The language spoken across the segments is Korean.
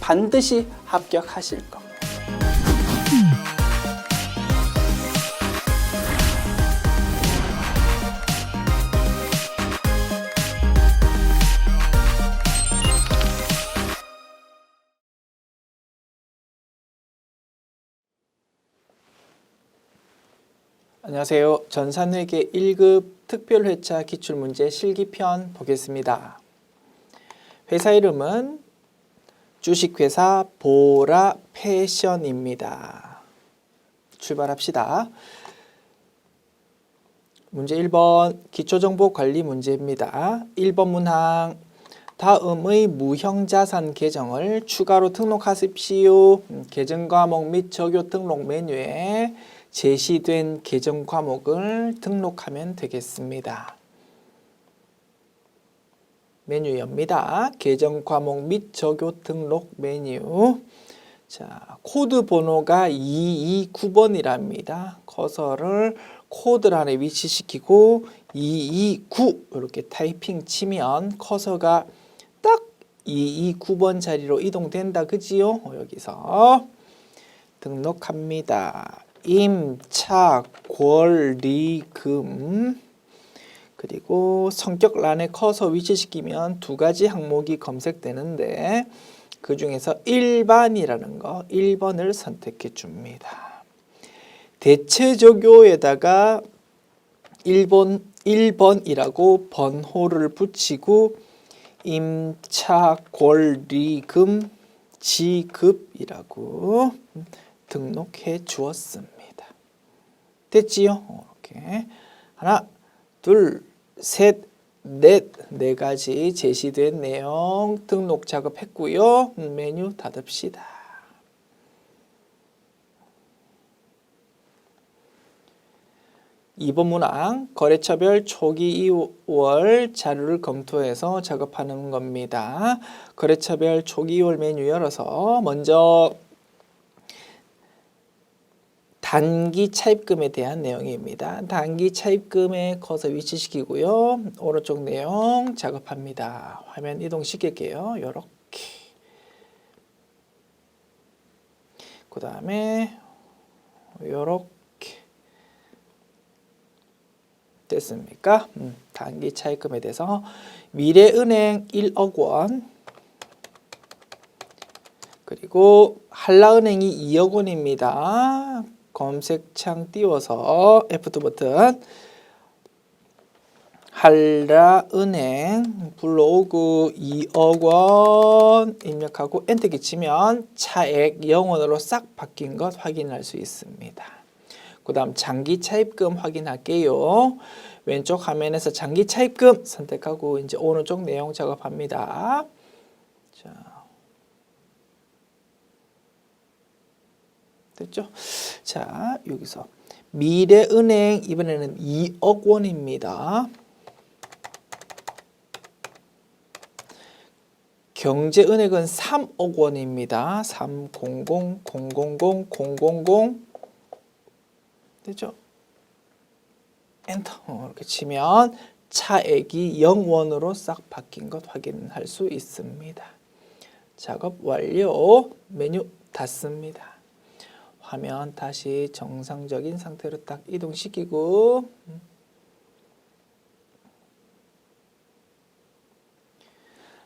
반드시 합격하실 겁니다. 안녕하세요. 전산회계 1급 특별회차 기출문제 실기편 보겠습니다. 회사 이름은 주식회사 보라패션입니다. 출발합시다. 문제 1번 기초정보관리 문제입니다. 1번 문항 다음의 무형자산 계정을 추가로 등록하십시오. 계정과목 및 적요 등록 메뉴에 제시된 계정 과목을 등록하면 되겠습니다. 메뉴 엽니다. 계정 과목 및 적요 등록 메뉴. 자, 코드 번호가 229번이랍니다. 커서를 코드 안에 위치시키고 229 이렇게 타이핑 치면 커서가 딱 229번 자리로 이동된다. 그지요? 여기서 등록합니다. 임차 권리금 그리고 성격란에 커서 위치시키면 두 가지 항목이 검색되는데 그 중에서 일반이라는 거 1번을 선택해 줍니다. 대체적요에다가 1번이라고 번호를 붙이고 임차 권리금 지급이라고 등록해 주었습니다. 됐지요? 이렇게 하나, 둘, 셋, 넷, 네 가지 제시된 내용 등록 작업했고요. 메뉴 닫읍시다. 이번 문항 거래처별 초기 2월 자료를 검토해서 작업하는 겁니다. 거래처별 초기 2월 메뉴 열어서 먼저 단기 차입금에 대한 내용입니다. 단기 차입금에 커서 위치시키고요. 오른쪽 내용 작업합니다. 화면 이동시킬게요. 요렇게. 그 다음에 요렇게. 됐습니까? 단기 차입금에 대해서 미래은행 1억 원 그리고 한라은행이 2억 원입니다. 검색창 띄워서 F2 버튼 한라은행 불러오고 2억 원 입력하고 엔터키 치면 차액 0원으로 싹 바뀐 것 확인할 수 있습니다. 그 다음 장기 차입금 확인할게요. 왼쪽 화면에서 장기 차입금 선택하고 이제 오른쪽 내용 작업합니다. 자. 됐죠? 자, 여기서 미래은행 이번에는 2억 원입니다. 경제은행은 3억 원입니다. 300000000 됐죠? 엔터 이렇게 치면 차액이 0원으로 싹 바뀐 것 확인할 수 있습니다. 작업 완료. 메뉴 닫습니다. 화면 다시 정상적인 상태로 딱 이동시키고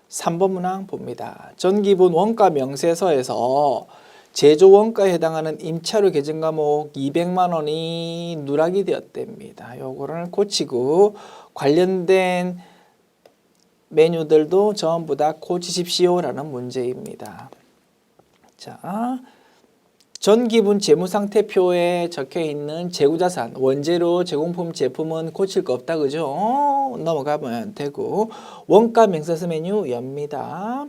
(3번) 문항 봅니다. 전기분 원가 명세서에서 제조 원가에 해당하는 임차료 계정 과목 200만 원이 누락이 되었답니다. 요거를 고치고 관련된 메뉴들도 전부 다 고치십시오라는 문제입니다. 자, 전기분 재무상태표에 적혀있는 재고자산, 원재료, 제공품, 제품은 고칠 거 없다. 그죠? 넘어가면 되고 원가 명세서 메뉴 엽니다.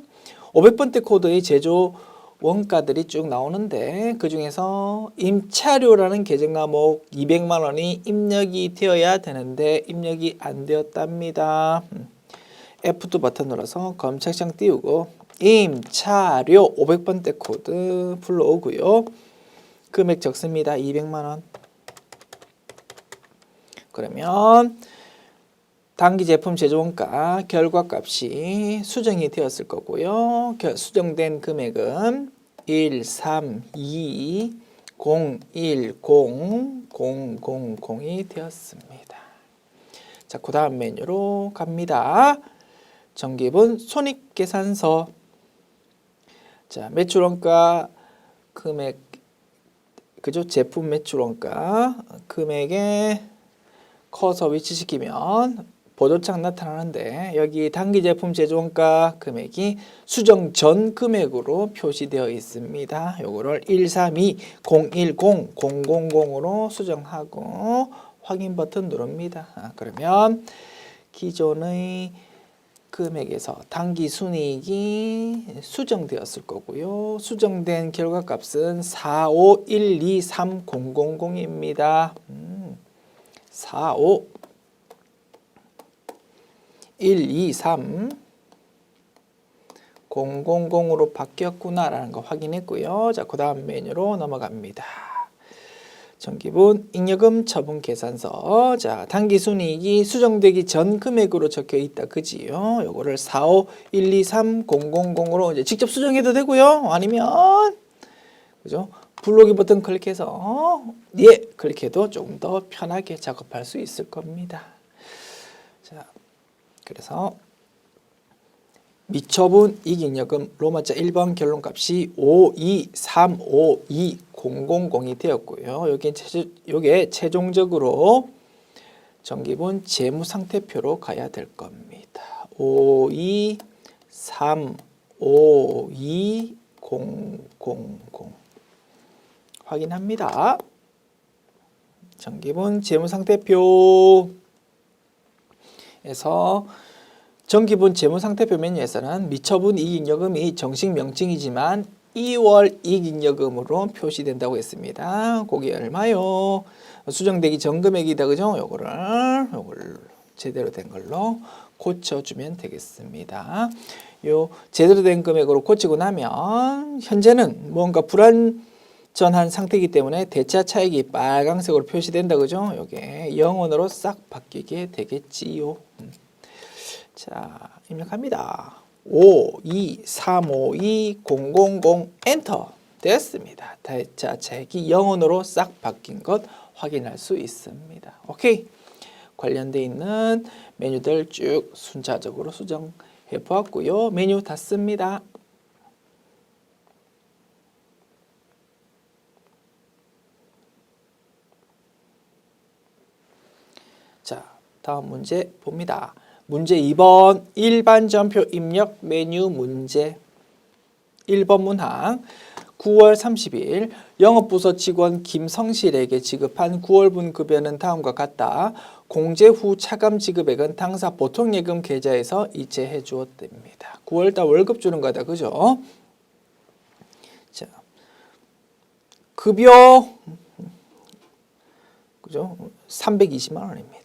500번대 코드의 제조 원가들이 쭉 나오는데 그 중에서 임차료라는 계정 과목 200만 원이 입력이 되어야 되는데 입력이 안 되었답니다. F2 버튼 눌러서 검색창 띄우고 임차료 500번대 코드 불러오고요. 금액 적습니다. 200만 원. 그러면 당기 제품 제조원가 결과값이 수정이 되었을 거고요. 수정된 금액은 132010000이 되었습니다. 자, 그 다음 메뉴로 갑니다. 정기분 손익계산서. 자, 매출원가 금액, 그죠? 제품 매출원가 금액에 커서 위치시키면 보도창 나타나는데, 여기 당기 제품 제조원가 금액이 수정 전 금액으로 표시되어 있습니다. 요거를 132010000으로 수정하고 확인 버튼 누릅니다. 그러면 기존의 금액에서 당기 순이익이 수정되었을 거고요. 수정된 결과값은 45123,000입니다. 45123,000으로 바뀌었구나라는 거 확인했고요. 자, 그 다음 메뉴로 넘어갑니다. 정기분 잉여금 처분 계산서. 자, 당기순이익이 수정되기 전 금액으로 적혀 있다. 그지요? 요거를 45123,000으로 이제 직접 수정해도 되고요. 아니면 그죠? 블로그 버튼 클릭해서 예 클릭해도 조금 더 편하게 작업할 수 있을 겁니다. 자, 그래서 미처분 이익잉여금 로마자 1번 결론값이 52352,000이 되었고요. 요게 최종적으로 정기분 재무상태표로 가야 될 겁니다. 52352,000 확인합니다. 정기분 재무상태표에서 정기분 재무상태표 메뉴에서는 미처분 이익잉여금이 정식 명칭이지만 2월 이익잉여금으로 표시된다고 했습니다. 그게 얼마요? 수정되기 전 금액이다. 그죠? 요거를 제대로 된 걸로 고쳐주면 되겠습니다. 요 제대로 된 금액으로 고치고 나면 현재는 뭔가 불완전한 상태이기 때문에 대차 차익이 빨강색으로 표시된다. 그죠? 요게 0원으로 싹 바뀌게 되겠지요. 자, 입력합니다. 52352,000 엔터 됐습니다. 대차 차익이 0원으로 싹 바뀐 것 확인할 수 있습니다. 오케이. 관련돼 있는 메뉴들 쭉 순차적으로 수정해 보았고요. 메뉴 닫습니다. 자, 다음 문제 봅니다. 문제 2번 일반 전표 입력 메뉴 문제. 1번 문항 9월 30일 영업부서 직원 김성실에게 지급한 9월분 급여는 다음과 같다. 공제 후 차감 지급액은 당사 보통예금 계좌에서 이체해 주었답니다. 9월달 월급 주는 거다. 그죠? 자, 급여 그죠? 320만 원입니다.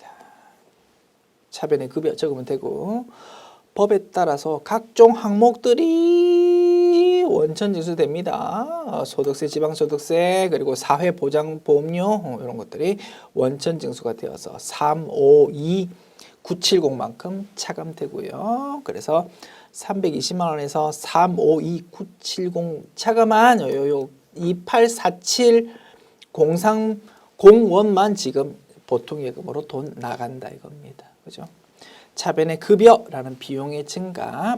차변에 급여 적으면 되고, 법에 따라서 각종 항목들이 원천 징수됩니다. 소득세, 지방소득세, 그리고 사회보장보험료 이런 것들이 원천 징수가 되어서 352970만큼 차감되고요. 그래서 320만 원에서 352970 차감한 요 28470301만 지금 보통예금으로 돈 나간다 이겁니다. 그죠? 차변의 급여라는 비용의 증가,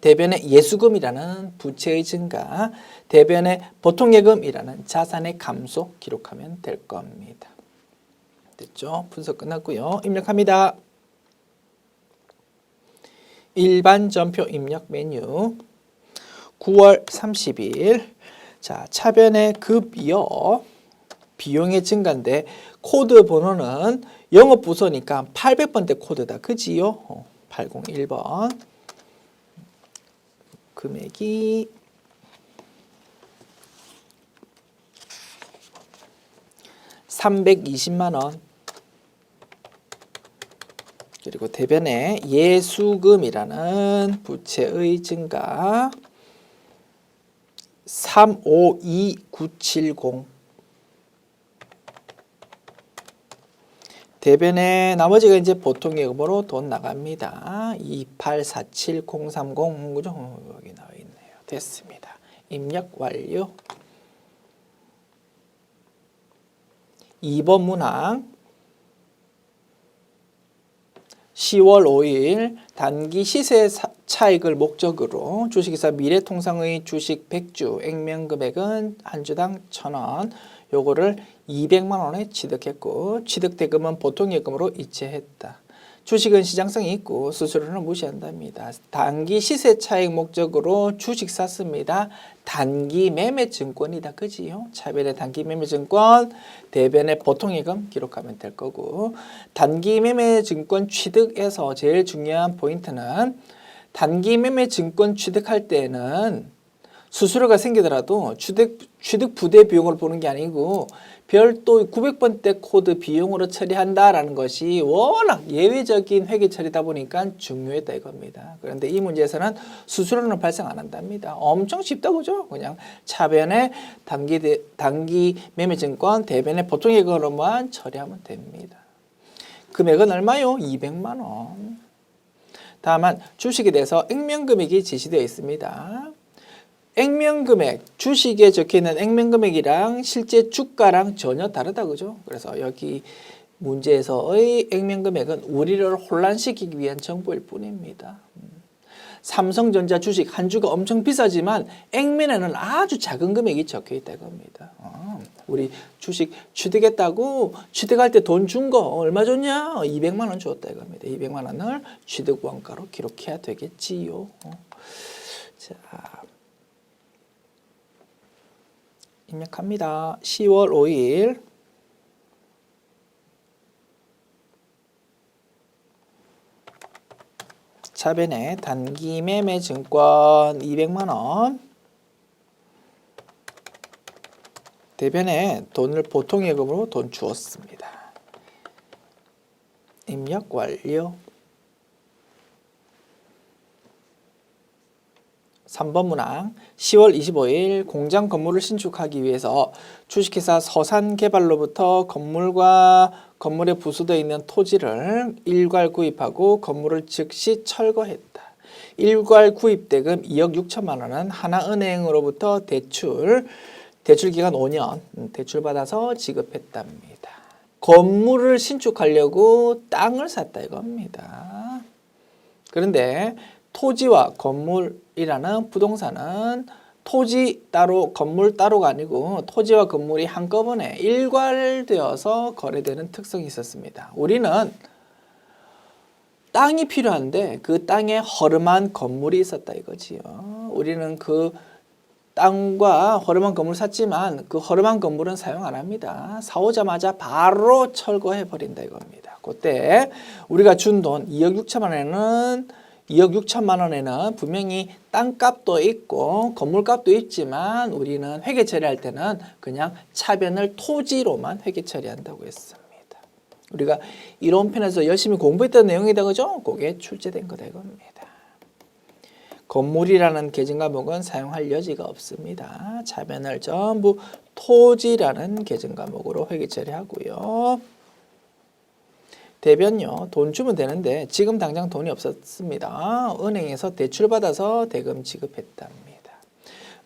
대변의 예수금이라는 부채의 증가, 대변의 보통예금이라는 자산의 감소 기록하면 될 겁니다. 됐죠? 분석 끝났고요. 입력합니다. 일반 전표 입력 메뉴 9월 30일 자, 차변의 급여 비용의 증가인데 코드 번호는 영업부서니까 800번대 코드다. 그지요? 801번 금액이 320만 원 그리고 대변에 예수금이라는 부채의 증가 352970 대변에 나머지가 이제 보통예금으로 돈 나갑니다. 2847030 그죠? 여기 나와 있네요. 됐습니다. 입력 완료. 2번 문항 10월 5일 단기 시세 차익을 목적으로 주식회사 미래통상의 주식 100주 액면금액은 한 주당 1,000원, 요거를 200만 원에 취득했고 취득대금은 보통예금으로 이체했다. 주식은 시장성이 있고 수수료는 무시한답니다. 단기 시세 차익 목적으로 주식 샀습니다. 단기 매매 증권이다. 그지요? 차변의 단기 매매 증권, 대변의 보통예금 기록하면 될 거고 단기 매매 증권 취득에서 제일 중요한 포인트는 단기 매매 증권 취득할 때는 수수료가 생기더라도 취득 부대 비용을 보는 게 아니고 별도 900번대 코드 비용으로 처리한다라는 것이 워낙 예외적인 회계 처리다 보니까 중요했다 이겁니다. 그런데 이 문제에서는 수수료는 발생 안 한답니다. 엄청 쉽다 그죠? 그냥 차변에 단기 매매증권, 대변에 보통예금으로만 처리하면 됩니다. 금액은 얼마요? 200만 원. 다만 주식에 대해서 액면금액이 제시되어 있습니다. 액면금액, 주식에 적혀있는 액면금액이랑 실제 주가랑 전혀 다르다 그죠? 그래서 여기 문제에서의 액면금액은 우리를 혼란시키기 위한 정보일 뿐입니다. 삼성전자 주식 한 주가 엄청 비싸지만 액면에는 아주 작은 금액이 적혀있다 이겁니다. 우리 주식 취득했다고 취득할 때 돈 준 거 얼마 줬냐? 200만 원 줬다 이겁니다. 200만 원을 취득 원가로 기록해야 되겠지요. 자. 입력합니다. 10월 5일 차변에 단기 매매 증권 200만 원 대변에 돈을 보통예금으로 돈 주었습니다. 입력 완료. 3번 문항 10월 25일 공장 건물을 신축하기 위해서 주식회사 서산개발로부터 건물과 건물에 부수되어 있는 토지를 일괄 구입하고 건물을 즉시 철거했다. 일괄 구입대금 2억 6천만 원은 하나은행으로부터 대출기간 5년 대출받아서 지급했답니다. 건물을 신축하려고 땅을 샀다 이겁니다. 그런데 토지와 건물이라는 부동산은 토지 따로 건물 따로가 아니고 토지와 건물이 한꺼번에 일괄되어서 거래되는 특성이 있었습니다. 우리는 땅이 필요한데 그 땅에 허름한 건물이 있었다 이거지요. 우리는 그 땅과 허름한 건물을 샀지만 그 허름한 건물은 사용 안 합니다. 사오자마자 바로 철거해 버린다 이겁니다. 그때 우리가 준 돈 2억 6천만 원에는 2억 6천만 원에는 분명히 땅값도 있고 건물값도 있지만 우리는 회계 처리할 때는 그냥 차변을 토지로만 회계 처리한다고 했습니다. 우리가 이론편에서 열심히 공부했던 내용이다 그죠? 그게 출제된 거다 이겁니다. 건물이라는 계정 과목은 사용할 여지가 없습니다. 차변을 전부 토지라는 계정 과목으로 회계 처리하고요. 대변요. 돈 주면 되는데 지금 당장 돈이 없었습니다. 은행에서 대출받아서 대금 지급했답니다.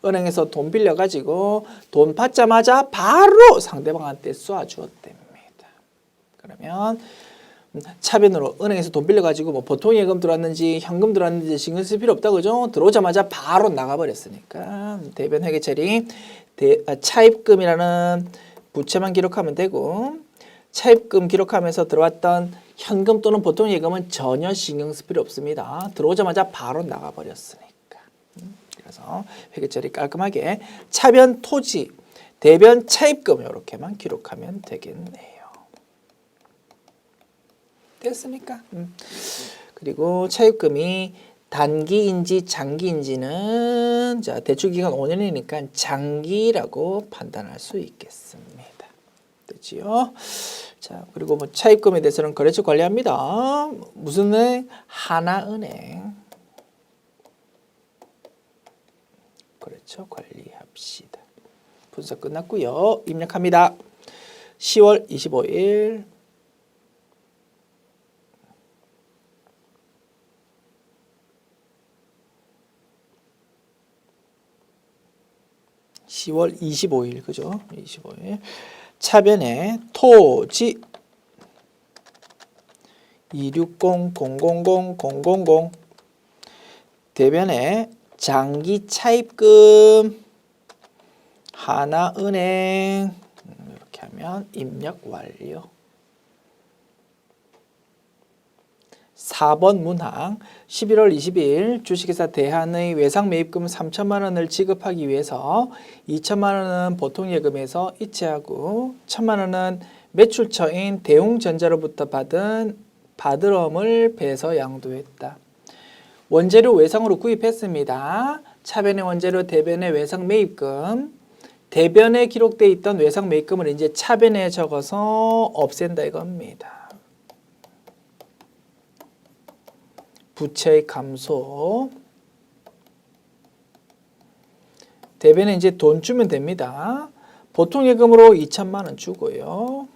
은행에서 돈 빌려가지고 돈 받자마자 바로 상대방한테 쏴주었답니다. 그러면 차변으로 은행에서 돈 빌려가지고 뭐 보통예금 들어왔는지 현금 들어왔는지 신경 쓸 필요 없다 그죠? 들어오자마자 바로 나가버렸으니까 대변 회계 처리 차입금이라는 부채만 기록하면 되고 차입금 기록하면서 들어왔던 현금 또는 보통예금은 전혀 신경 쓸 필요 없습니다. 들어오자마자 바로 나가버렸으니까. 그래서 회계처리 깔끔하게 차변 토지, 대변 차입금 이렇게만 기록하면 되겠네요. 됐습니까? 그리고 차입금이 단기인지 장기인지는 자 대출기간 5년이니까 장기라고 판단할 수 있겠습니다. 되지요? 자, 그리고 뭐 차입금에 대해서는 거래처 관리합니다. 무슨 은행? 하나은행. 거래처 관리합시다. 분석 끝났고요. 입력합니다. 10월 25일 10월 25일 그죠? 25일. 차변에 토지 260-000-000 대변에 장기 차입금 하나은행 이렇게 하면 입력 완료. 4번 문항 11월 20일 주식회사 대한의 외상매입금 3천만 원을 지급하기 위해서 2천만 원은 보통예금에서 이체하고 1천만 원은 매출처인 대웅전자로부터 받은 받으럼을 배서 양도했다. 원재료 외상으로 구입했습니다. 차변의 원재료 대변의 외상매입금 대변에 기록되어 있던 외상매입금을 이제 차변에 적어서 없앤다 이겁니다. 부채의 감소. 대변에 이제 돈 주면 됩니다. 보통 예금으로 2천만 원 주고요.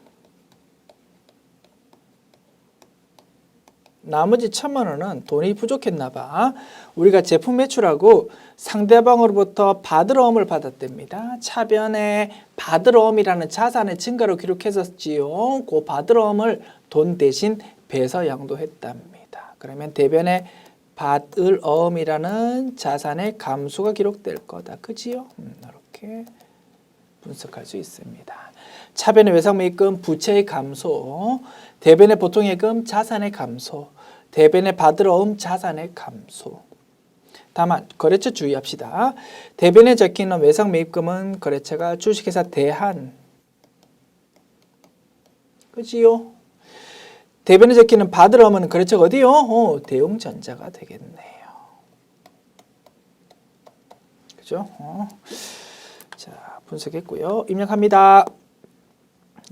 나머지 1천만 원은 돈이 부족했나 봐. 우리가 제품 매출하고 상대방으로부터 받으러움을 받았답니다. 차변에 받으러움이라는 자산의 증가로 기록했었지요. 그 받으러움을 돈 대신 배서 양도했답니다. 그러면 대변에 받으러움이라는 자산의 감소가 기록될 거다. 그지요? 이렇게 분석할 수 있습니다. 차변의 외상매입금 부채의 감소, 대변의 보통예금 자산의 감소, 대변의 받으러움 자산의 감소. 다만 거래처 주의합시다. 대변에 적히는 외상매입금은 거래처가 주식회사 대한 그지요? 대변에 적히는 받으러움은 거래처가 어디요? 대웅전자가 되겠네요. 그죠? 자, 분석했고요. 입력합니다.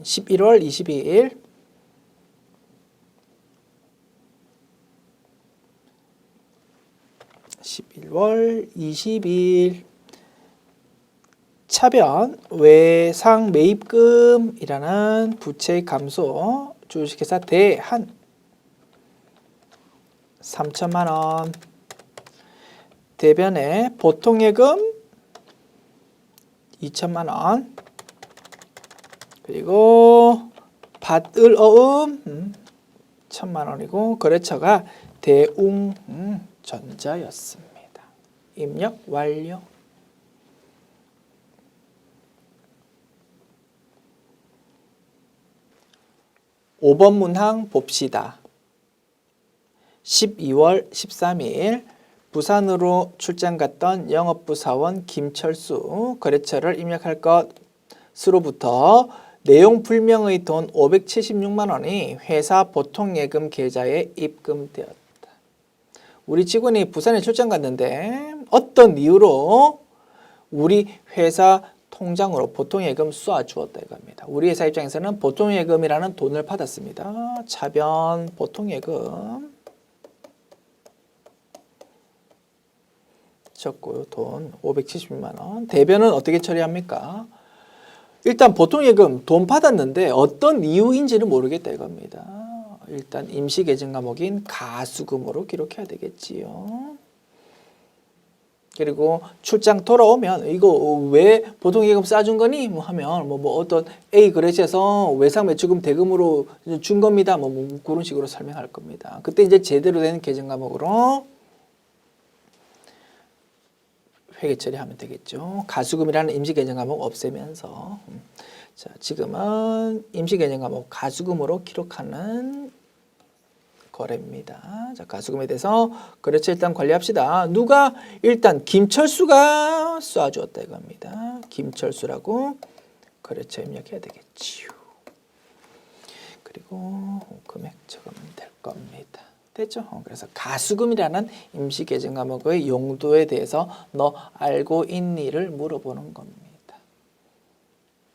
11월 22일 11월 20일 차변 외상매입금이라는 부채의 감소 주식회사 대한 3천만 원 대변에 보통예금 2천만 원 그리고 받으러움 1천만 원이고 거래처가 대웅전자였습니다. 입력 완료. (5번) 문항 봅시다. 12월 13일 부산으로 출장 갔던 영업부 사원 김철수 거래처를 입력할 것으로부터 내용 불명의 돈 576만 원이 회사 보통예금 계좌에 입금되었다. 우리 직원이 부산에 출장 갔는데 어떤 이유로 우리 회사 통장으로 보통예금 쏴주었다 이겁니다. 우리 회사 입장에서는 보통예금이라는 돈을 받았습니다. 차변 보통예금 적고요. 돈 576만 원. 대변은 어떻게 처리합니까? 일단 보통예금 돈 받았는데 어떤 이유인지는 모르겠다 이겁니다. 일단 임시계정 과목인 가수금으로 기록해야 되겠지요. 그리고 출장 돌아오면 이거 왜 보통예금 싸준 거니? 뭐 하면 뭐 어떤 A 거래처에서 외상매출금 대금으로 준 겁니다. 뭐 그런 식으로 설명할 겁니다. 그때 이제 제대로 된 계정 과목으로 회계 처리하면 되겠죠. 가수금이라는 임시계정 과목 없애면서 자 지금은 임시계정 과목 가수금으로 기록하는 거래입니다. 자 가수금에 대해서 거래처 일단 관리합시다. 누가 일단 김철수가 쏴주었다 이겁니다. 김철수라고 거래처 입력해야 되겠지요. 그리고 금액 적으면 될 겁니다. 됐죠? 그래서 가수금이라는 임시계정 과목의 용도에 대해서 너 알고 있니를 물어보는 겁니다.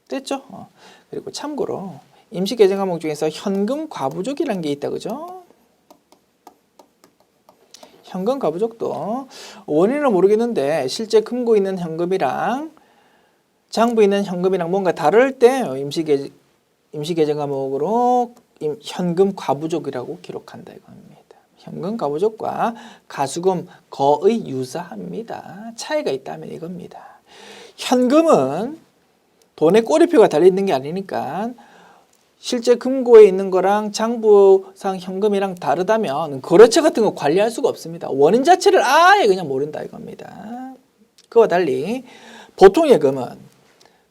됐죠? 그리고 참고로 임시계정 과목 중에서 현금 과부족이라는 게 있다 그죠? 현금 과부족도 원인은 모르겠는데 실제 금고 있는 현금이랑 장부 있는 현금이랑 뭔가 다를 때 임시계정 과목으로 현금 과부족이라고 기록한다 이겁니다. 현금 과부족과 가수금 거의 유사합니다. 차이가 있다면 이겁니다. 현금은 돈에 꼬리표가 달려있는 게 아니니까 실제 금고에 있는 거랑 장부상 현금이랑 다르다면 거래처 같은 거 관리할 수가 없습니다. 원인 자체를 아예 그냥 모른다 이겁니다. 그와 달리 보통예금은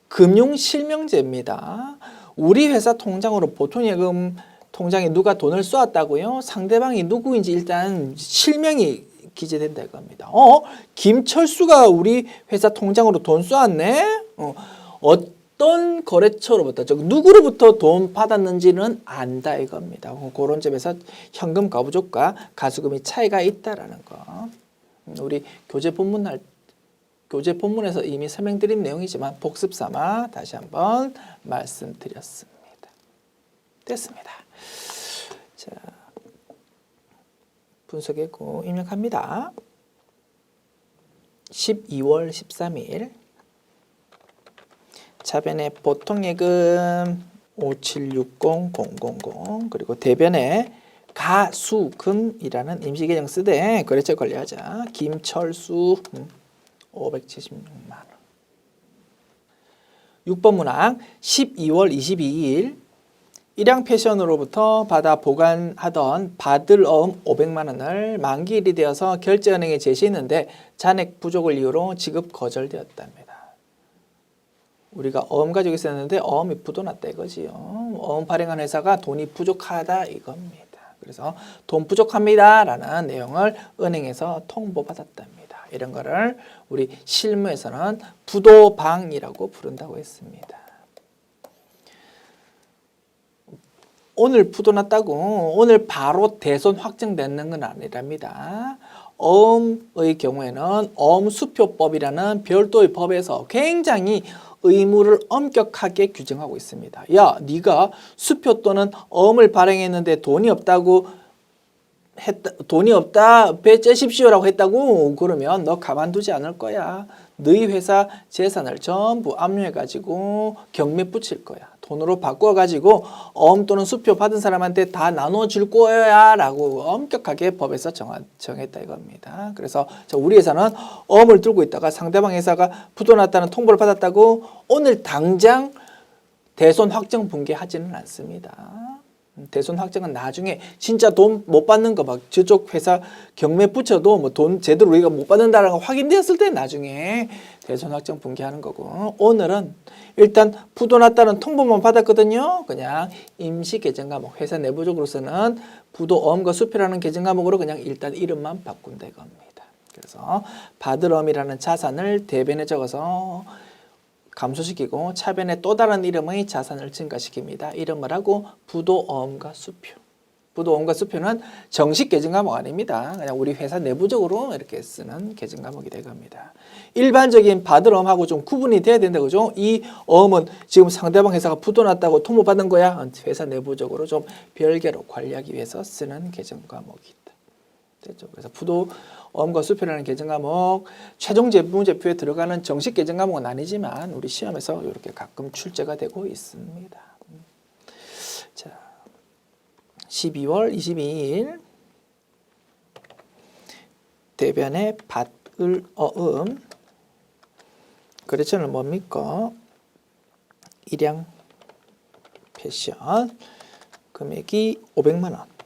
금융실명제입니다. 우리 회사 통장으로 보통예금 통장에 누가 돈을 쏘았다고요? 상대방이 누구인지 일단 실명이 기재된다 이겁니다. 김철수가 우리 회사 통장으로 돈 쏘았네? 어떤 거래처로부터, 즉 누구로부터 돈 받았는지는 안다 이겁니다. 그런 점에서 현금 거부족과 가수금이 차이가 있다라는 거. 우리 교재 본문에서 이미 설명드린 내용이지만 복습 삼아 다시 한번 말씀드렸습니다. 됐습니다. 자, 분석했고 입력합니다. 12월 13일 차변에 보통예금 5760-000 그리고 대변에 가수금이라는 임시계정 쓰되 거래처 관리하자. 김철수 576만 원. 6번 문항 12월 22일 일양패션으로부터 받아 보관하던 받을어음 500만 원을 만기일이 되어서 결제은행에 제시했는데 잔액 부족을 이유로 지급 거절되었답니다. 우리가 어음 가지고 있었는데 어음이 부도났다 이거지요. 어음 발행한 회사가 돈이 부족하다 이겁니다. 그래서 돈 부족합니다 라는 내용을 은행에서 통보받았답니다. 이런 거를 우리 실무에서는 부도방이라고 부른다고 했습니다. 오늘 부도났다고 오늘 바로 대손 확정되는 건 아니랍니다. 어음의 경우에는 어음수표법이라는 별도의 법에서 굉장히 의무를 엄격하게 규정하고 있습니다. 야, 네가 수표 또는 어음을 발행했는데 돈이 없다 배 째십시오라고 했다고 그러면 너 가만두지 않을 거야. 너희 회사 재산을 전부 압류해가지고 경매 붙일 거야. 돈으로 바꿔가지고 어음 또는 수표 받은 사람한테 다 나눠줄 거야 라고 엄격하게 법에서 정했다 이겁니다. 그래서 우리 회사는 어음을 들고 있다가 상대방 회사가 부도났다는 통보를 받았다고 오늘 당장 대손 확정 붕괴하지는 않습니다. 대손 확정은 나중에 진짜 돈 못 받는 거 막 저쪽 회사 경매 붙여도 뭐 돈 제대로 우리가 못 받는다라는 거 확인되었을 때 나중에 대손 확정 붕괴하는 거고, 오늘은 일단 부도났다는 통보만 받았거든요. 그냥 임시 계정 과목, 회사 내부적으로서는 부도 어음과 수표라는 계정 과목으로 그냥 일단 이름만 바꾼다 이겁니다. 그래서 받을 어음이라는 자산을 대변에 적어서 감소시키고 차변에 또 다른 이름의 자산을 증가시킵니다. 이름을 하고 부도어음과 수표. 부도어음과 수표는 정식 계정 과목 아닙니다. 그냥 우리 회사 내부적으로 이렇게 쓰는 계정 과목이 되겁니다. 일반적인 받을 어음하고 좀 구분이 돼야 된다 그죠? 이 어음은 지금 상대방 회사가 부도났다고 통보받은 거야. 회사 내부적으로 좀 별개로 관리하기 위해서 쓰는 계정 과목이다. 됐죠? 그래서 부도어음과 수표라는 계정 과목, 최종 재무제표에 들어가는 정식 계정 과목은 아니지만 우리 시험에서 이렇게 가끔 출제가 되고 있습니다. 자, 12월 22일 대변의 받을 어음 거래처는 뭡니까? 일양 패션 금액이 500만 원.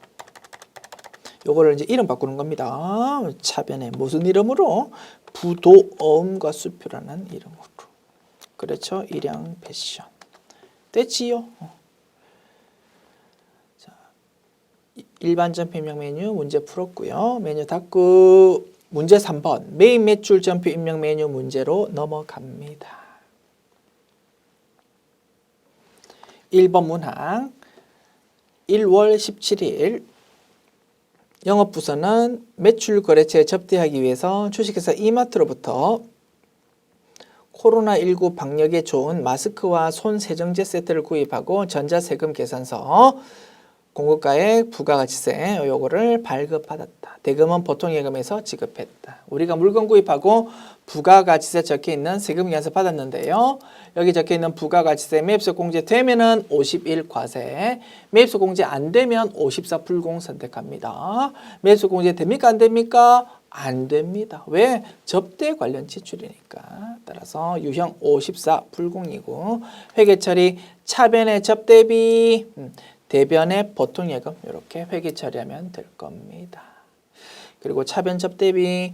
요거를 이제 이름 바꾸는 겁니다. 차변에 무슨 이름으로? 부도어음과 수표라는 이름으로. 그렇죠? 일양 패션. 됐지요? 자, 일반 점표 입력 메뉴 문제 풀었고요. 메뉴 닫고 문제 3번 메인 매출 점표 입력 메뉴 문제로 넘어갑니다. 1번 문항 1월 17일 영업부서는 매출 거래처에 접대하기 위해서 주식회사 이마트로부터 코로나19 방역에 좋은 마스크와 손 세정제 세트를 구입하고 전자세금 계산서, 공급가액, 부가가치세 요거를 발급받았다. 대금은 보통예금에서 지급했다. 우리가 물건 구입하고 부가가치세 적혀있는 세금계산서 받았는데요. 여기 적혀있는 부가가치세 매입소 공제 되면은 51 과세, 매입소 공제 안 되면 54 불공 선택합니다. 매입소 공제 됩니까 안 됩니까? 안 됩니다. 왜? 접대 관련 지출이니까. 따라서 유형 54 불공이고 회계 처리 차변의 접대비, 대변의 보통예금 이렇게 회계 처리하면 될 겁니다. 그리고 차변 접대비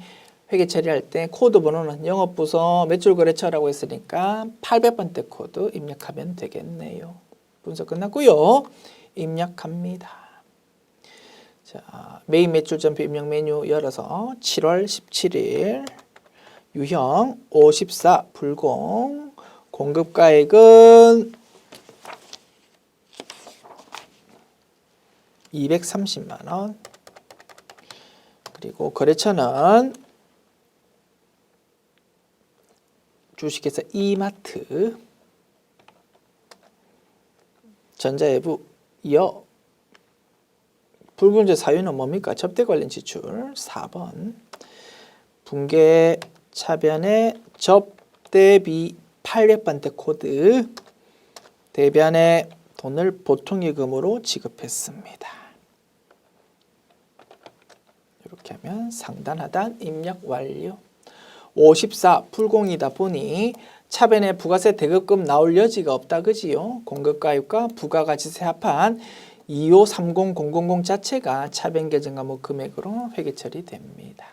회계 처리할 때 코드 번호는 영업부서 매출거래처라고 했으니까 800번대 코드 입력하면 되겠네요. 분석 끝났고요. 입력합니다. 자, 메인 매출점표 입력 메뉴 열어서 7월 17일 유형 54 불공 공급가액은 230만 원. 그리고 거래처는 주식회사 이마트, 전자예부 이어 불분제 사유는 뭡니까? 접대 관련 지출 4번. 분계 차변의 접대비 800번대 코드 대변의 돈을 보통예금으로 지급했습니다. 이렇게 하면 상단 하단 입력 완료. 54 불공이다 보니 차변에 부가세 대급금 나올 여지가 없다 그지요. 공급가액과 부가가치세 합한 2530000 자체가 차변 계정 과목 금액으로 회계 처리됩니다.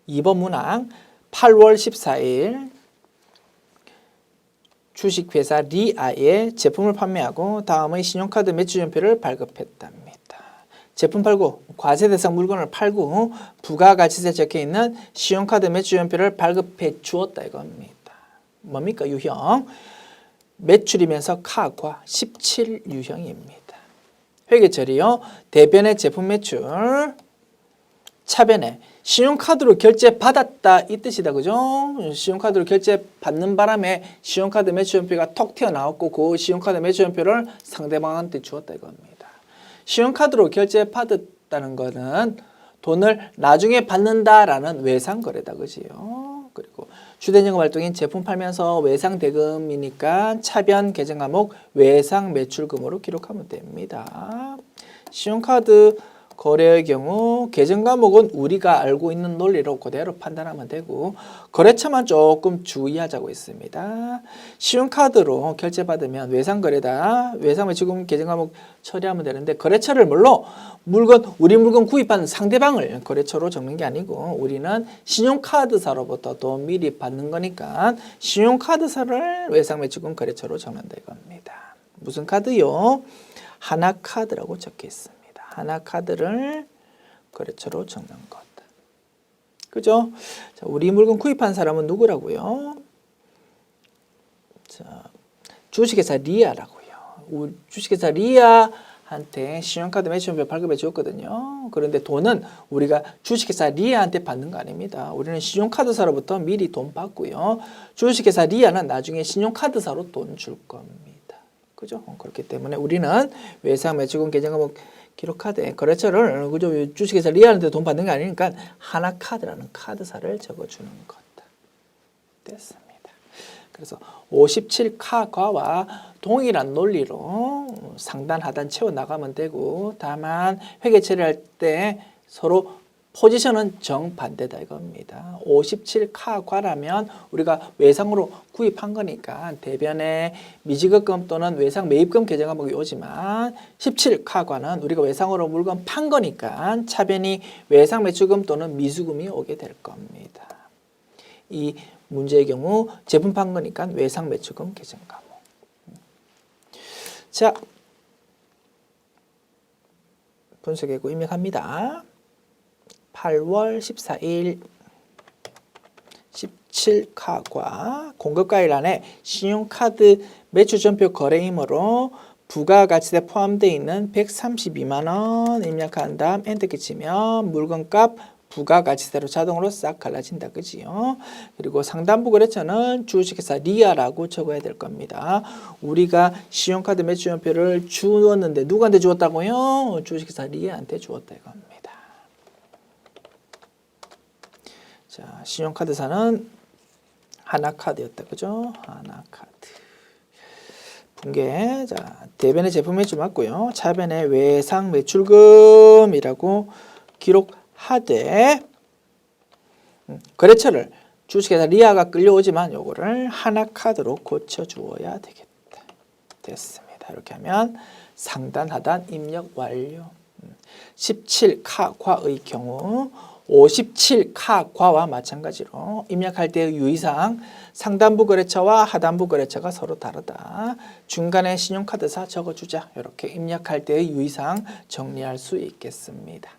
2번 문항 8월 14일 주식회사 리아에 제품을 판매하고 다음의 신용카드 매출연표를 발급했답니다. 제품 팔고 과세 대상 물건을 팔고 부가가치세 적혀있는 신용카드 매출연표를 발급해 주었다 이겁니다. 뭡니까? 유형 매출이면서 카과 17 유형입니다. 회계처리요. 대변의 제품 매출 차변에 신용카드로 결제 받았다 이 뜻이다 그죠? 신용카드로 결제 받는 바람에 신용카드 매출연표가 톡 튀어나왔고 그 신용카드 매출연표를 상대방한테 주었다 이겁니다. 신용카드로 결제 받았다는 거는 돈을 나중에 받는다라는 외상거래다 그지요? 그리고 주된 영업 활동인 제품 팔면서 외상 대금이니까 차변 계정 과목 외상 매출금으로 기록하면 됩니다. 신용카드 거래의 경우 계정 과목은 우리가 알고 있는 논리로 그대로 판단하면 되고 거래처만 조금 주의하자고 있습니다. 신용카드로 결제받으면 외상거래다. 외상매출금 계정 과목 처리하면 되는데 거래처를 뭘로? 우리 물건 구입한 상대방을 거래처로 적는 게 아니고 우리는 신용카드사로부터 돈 미리 받는 거니까 신용카드사를 외상매출금 거래처로 적는다 이겁니다. 무슨 카드요? 하나카드라고 적혀 있습니다. 하나카드를 거래처로 적는 것. 그죠? 자, 우리 물건 구입한 사람은 누구라고요? 자, 주식회사 리아라고요. 주식회사 리아한테 신용카드 매출연표 발급해 줬거든요. 그런데 돈은 우리가 주식회사 리아한테 받는 거 아닙니다. 우리는 신용카드사로부터 미리 돈 받고요. 주식회사 리아는 나중에 신용카드사로 돈 줄 겁니다. 그죠? 그렇기 때문에 우리는 외상 매출금 계정 과목 기록하되 거래처를 그죠? 주식회사 리아한테 돈 받는 게 아니니까 하나카드라는 카드사를 적어주는 거다. 됐습니다. 그래서 57카과와 동일한 논리로 상단 하단 채워 나가면 되고 다만 회계 처리할 때 서로 포지션은 정반대다 이겁니다. 57카과라면 우리가 외상으로 구입한 거니까 대변에 미지급금 또는 외상 매입금 계정 과목이 오지만 17카과는 우리가 외상으로 물건 판 거니까 차변이 외상 매출금 또는 미수금이 오게 될 겁니다. 이 문제의 경우 제품 판 거니까 외상 매출금 계정 과목. 자, 분석하고 입력합니다. 8월 14일 17카과 공급가일 안에 신용카드 매출전표 거래이므로 부가가치세 포함되어 있는 132만 원 입력한 다음 엔터키 치면 물건값 부가가치세로 자동으로 싹 갈라진다 그지요. 그리고 상단부 거래처는 주식회사 리아라고 적어야 될 겁니다. 우리가 신용카드 매출연표를 주었는데 누구한테 주었다고요? 주식회사 리아한테 주었다 이겁니다. 자, 신용카드사는 하나카드였다. 그죠? 하나카드. 분계. 자, 대변의 제품 매출 맞고요. 차변의 외상 매출금이라고 기록하되 거래처를 주식회사 리아가 끌려오지만 요거를 하나카드로 고쳐주어야 되겠다. 됐습니다. 이렇게 하면 상단 하단 입력 완료. 17카과의 경우 57카과와 마찬가지로 입력할 때의 유의사항 상단부 거래처와 하단부 거래처가 서로 다르다. 중간에 신용카드사 적어주자. 이렇게 입력할 때의 유의사항 정리할 수 있겠습니다.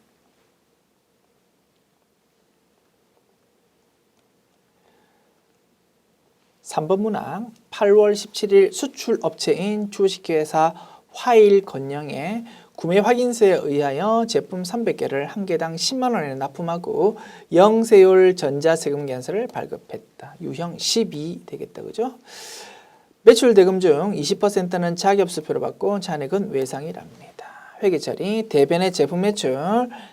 (3번) 문항 8월 17일 수출업체인 주식회사 화일건영에 구매 확인서에 의하여 제품 300개를 한 개당 10만 원에 납품하고 영세율 전자세금 계산서를 발급했다. 유형 12 되겠다. 그죠? 매출 대금 중 20%는 자기업수표로 받고 잔액은 외상이랍니다. 회계처리 대변의 제품 매출,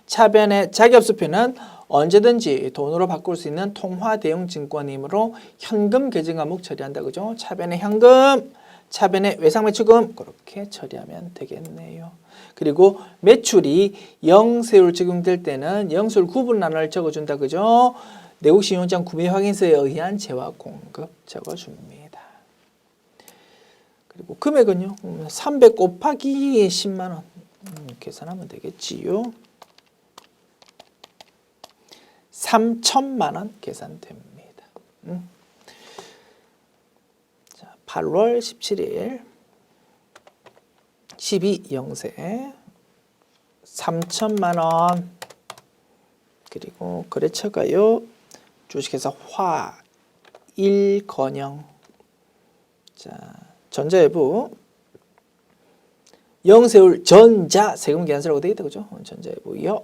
차변의 자기업수표는 언제든지 돈으로 바꿀 수 있는 통화대용 증권이므로 현금 계정 과목 처리한다. 그죠? 차변의 현금, 차변의 외상매출금 그렇게 처리하면 되겠네요. 그리고 매출이 영세율 적용될 때는 영세율 구분란을 적어준다. 그죠? 내국신용장 구매 확인서에 의한 재화 공급 적어줍니다. 그리고 금액은요. 300 곱하기 10만 원 계산하면 되겠지요. 3천만 원 계산됩니다. 자, 8월 17일 12영세 3천만 원 그리고 거래처가요. 주식회사 화일건영. 자, 전자예부 영세율 전자세금 계산서라고 되어 있다. 그죠? 전자예부요.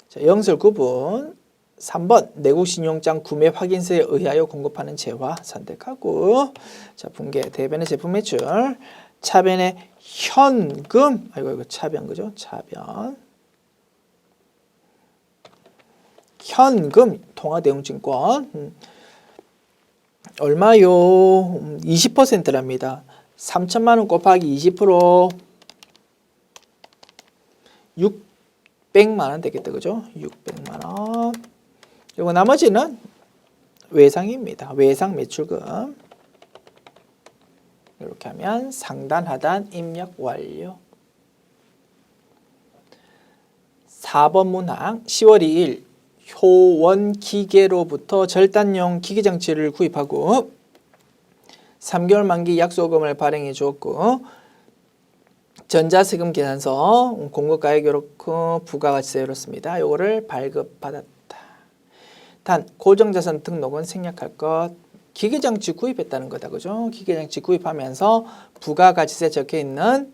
자, 영세율 구분 3번 내국신용장 구매 확인서에 의하여 공급하는 재화 선택하고 자, 분계 대변의 제품 매출 차변의 현금 이거 차변 그죠? 차변 현금 통화대용증권 얼마요? 20%랍니다. 3천만 원 곱하기 20% 600만 원 되겠다. 그죠? 600만 원. 그리고 나머지는 외상입니다. 외상 매출금. 이렇게 하면 상단 하단 입력 완료. 4번 문항 10월 2일 효원기계로부터 절단용 기계장치를 구입하고 3개월 만기 약속금을 발행해 주었고 전자세금 계산서 공급가액 이렇고 부가가치세 이렇습니다. 요거를 발급받았다. 단 고정자산 등록은 생략할 것. 기계장치 구입했다는 거다. 그죠? 기계장치 구입하면서 부가가치세 적혀있는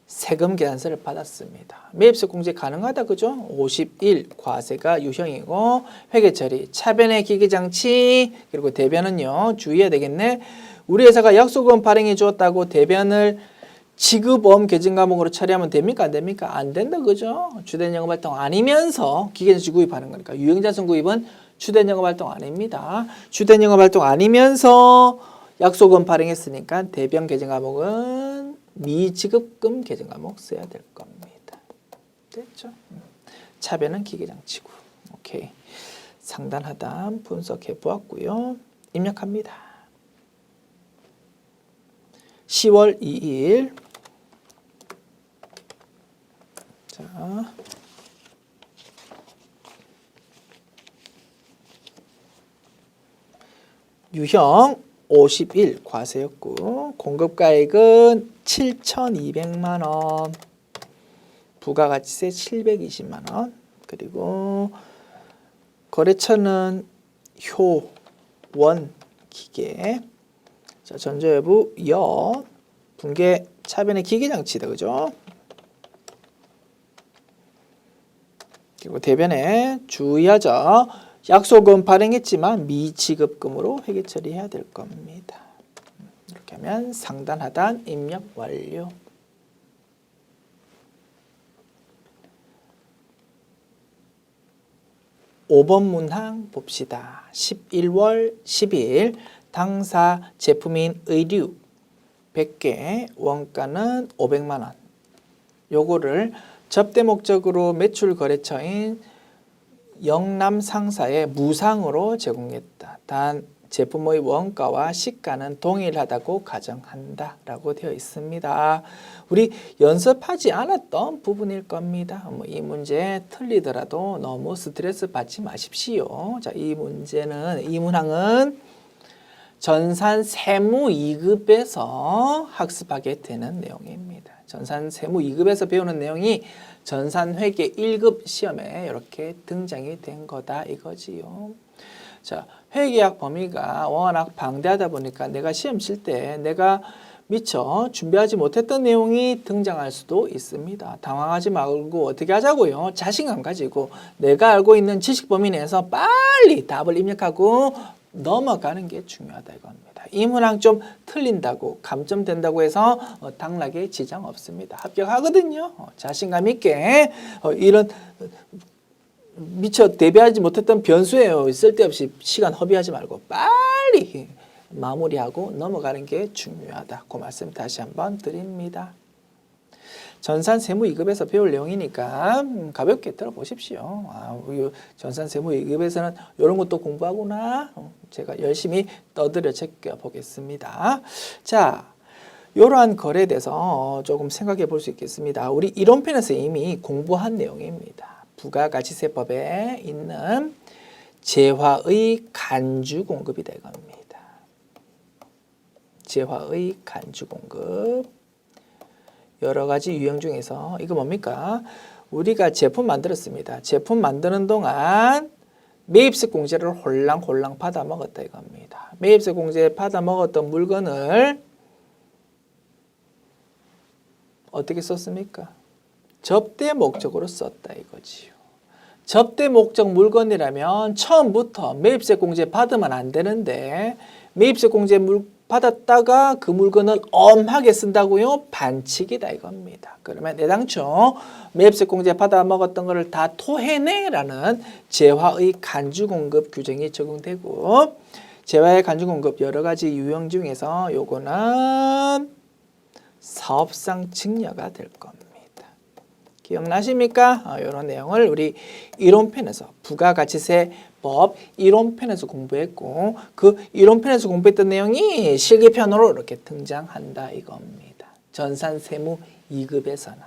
세금 계산서를 받았습니다. 매입세 공제 가능하다. 그죠? 51 과세가 유형이고 회계처리 차변의 기계장치 그리고 대변은요. 주의해야 되겠네. 우리 회사가 약속금 발행해 주었다고 대변을 지급엄 계정 과목으로 처리하면 됩니까? 안 됩니까? 안 된다. 그죠? 주된 영업활동 아니면서 기계장치 구입하는 거니까. 유형자산 구입은 주된 영업활동 아닙니다. 주된 영업활동 아니면서 약속금 발행했으니까 대변 계정 과목은 미지급금 계정 과목 써야 될 겁니다. 됐죠? 차변은 기계장치고. 오케이. 상단 하단 분석해 보았고요. 입력합니다. 10월 2일 자 유형 51 과세였고 공급가액은 7,200만 원 부가가치세 720만 원 그리고 거래처는 효원기계 자, 전자외부 여 분계 차변의 기계장치다. 그죠? 그리고 대변에 주의하자. 약속금 발행했지만 미지급금으로 회계 처리해야 될 겁니다. 이렇게 하면 상단 하단 입력 완료. (5번) 문항 봅시다. 11월 12일 당사 제품인 의류 100개, 원가는 500만 원. 요거를 접대 목적으로 매출 거래처인 영남 상사에 무상으로 제공했다. 단 제품의 원가와 시가는 동일하다고 가정한다 라고 되어 있습니다. 우리 연습하지 않았던 부분일 겁니다. 이 문제 틀리더라도 너무 스트레스 받지 마십시오. 자, 이 문항은 전산 세무 2급에서 학습하게 되는 내용입니다. 전산 세무 2급에서 배우는 내용이 전산 회계 1급 시험에 이렇게 등장이 된 거다 이거지요. 자, 회계학 범위가 워낙 방대하다 보니까 내가 시험 칠 때 내가 미처 준비하지 못했던 내용이 등장할 수도 있습니다. 당황하지 말고 어떻게 하자고요? 자신감 가지고 내가 알고 있는 지식 범위 내에서 빨리 답을 입력하고 넘어가는 게 중요하다 이겁니다. 이 문항 좀 틀린다고 감점 된다고 해서 당락에 지장 없습니다. 합격하거든요. 자신감 있게 이런 미처 대비하지 못했던 변수예요. 쓸데없이 시간 허비하지 말고 빨리 마무리하고 넘어가는 게 중요하다. 그 말씀 다시 한번 드립니다. 전산 세무 2급에서 배울 내용이니까 가볍게 들어보십시오. 전산 세무 2급에서는 이런 것도 공부하구나. 제가 열심히 떠들여 제껴 보겠습니다. 자, 이러한 거래에 대해서 조금 생각해 볼 수 있겠습니다. 우리 이론편에서 이미 공부한 내용입니다. 부가가치세법에 있는 재화의 간주 공급이다 이겁니다. 재화의 간주 공급. 여러 가지 유형 중에서 이거 뭡니까? 우리가 제품 만들었습니다. 제품 만드는 동안 매입세 공제를 홀랑홀랑 받아 먹었다 이겁니다. 매입세 공제 받아 먹었던 물건을 어떻게 썼습니까? 접대 목적으로 썼다 이거지요. 접대 목적 물건이라면 처음부터 매입세 공제 받으면 안 되는데 매입세 공제 받았다가 그 물건을 엄하게 쓴다고요? 반칙이다 이겁니다. 그러면 애당초 매입세 공제 받아 먹었던 거를 다 토해내라는 재화의 간주 공급 규정이 적용되고 재화의 간주 공급 여러 가지 유형 중에서 요거는 사업상 증여가 될 겁니다. 기억나십니까? 이런 내용을 우리 이론편에서 부가가치세법 이론편에서 공부했고 그 이론편에서 공부했던 내용이 실기편으로 이렇게 등장한다 이겁니다. 전산세무 2급에서는.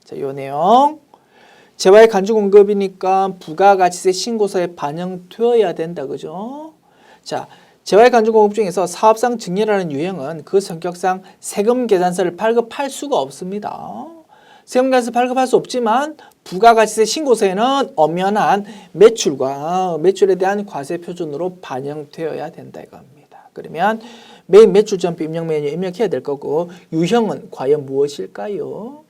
자, 요 내용 재화의 간주 공급이니까 부가가치세 신고서에 반영되어야 된다 그죠? 자, 재화의 간주 공급 중에서 사업상 증여라는 유형은 그 성격상 세금 계산서를 발급할 수가 없습니다. 세금계산서 발급할 수 없지만 부가가치세 신고서에는 엄연한 매출과 매출에 대한 과세 표준으로 반영되어야 된다 이겁니다. 그러면 매입 매출 전표 입력 메뉴 입력해야 될 거고 유형은 과연 무엇일까요?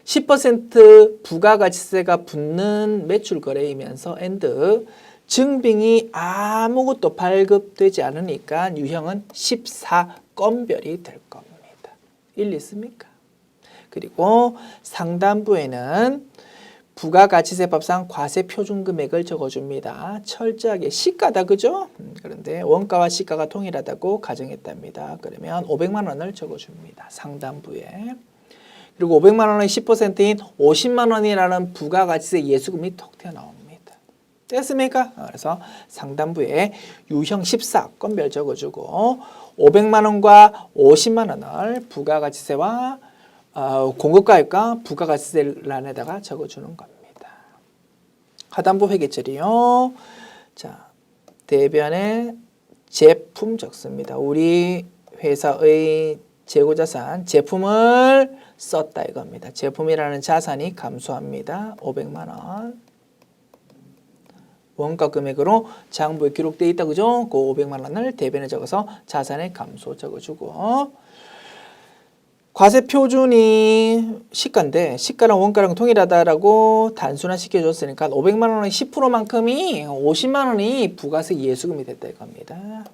10% 부가가치세가 붙는 매출 거래이면서 and 증빙이 아무것도 발급되지 않으니까 유형은 14건별이 될 겁니다. 일리 있습니까? 그리고 상단부에는 부가가치세법상 과세표준금액을 적어줍니다. 철저하게 시가다 그죠? 그런데 원가와 시가가 동일하다고 가정했답니다. 그러면 500만 원을 적어줍니다. 상단부에. 그리고 500만 원의 10%인 50만 원이라는 부가가치세 예수금이 톡 튀어나옵니다. 됐습니까? 그래서 상단부에 유형 14건별 적어주고 500만 원과 50만 원을 부가가치세와 공급가액과 부가가치세란에다가 적어주는 겁니다. 하단부 회계처리요. 자, 대변에 제품 적습니다. 우리 회사의 재고자산, 제품을 썼다 이겁니다. 제품이라는 자산이 감소합니다. 500만 원. 원가 금액으로 장부에 기록되어 있다 그죠? 그 500만 원을 대변에 적어서 자산의 감소 적어주고 과세 표준이 시가인데 시가랑 원가랑 동일하다라고 단순화 시켜줬으니까 500만 원의 10%만큼이 50만 원이 부가세 예수금이 됐다 이겁니다.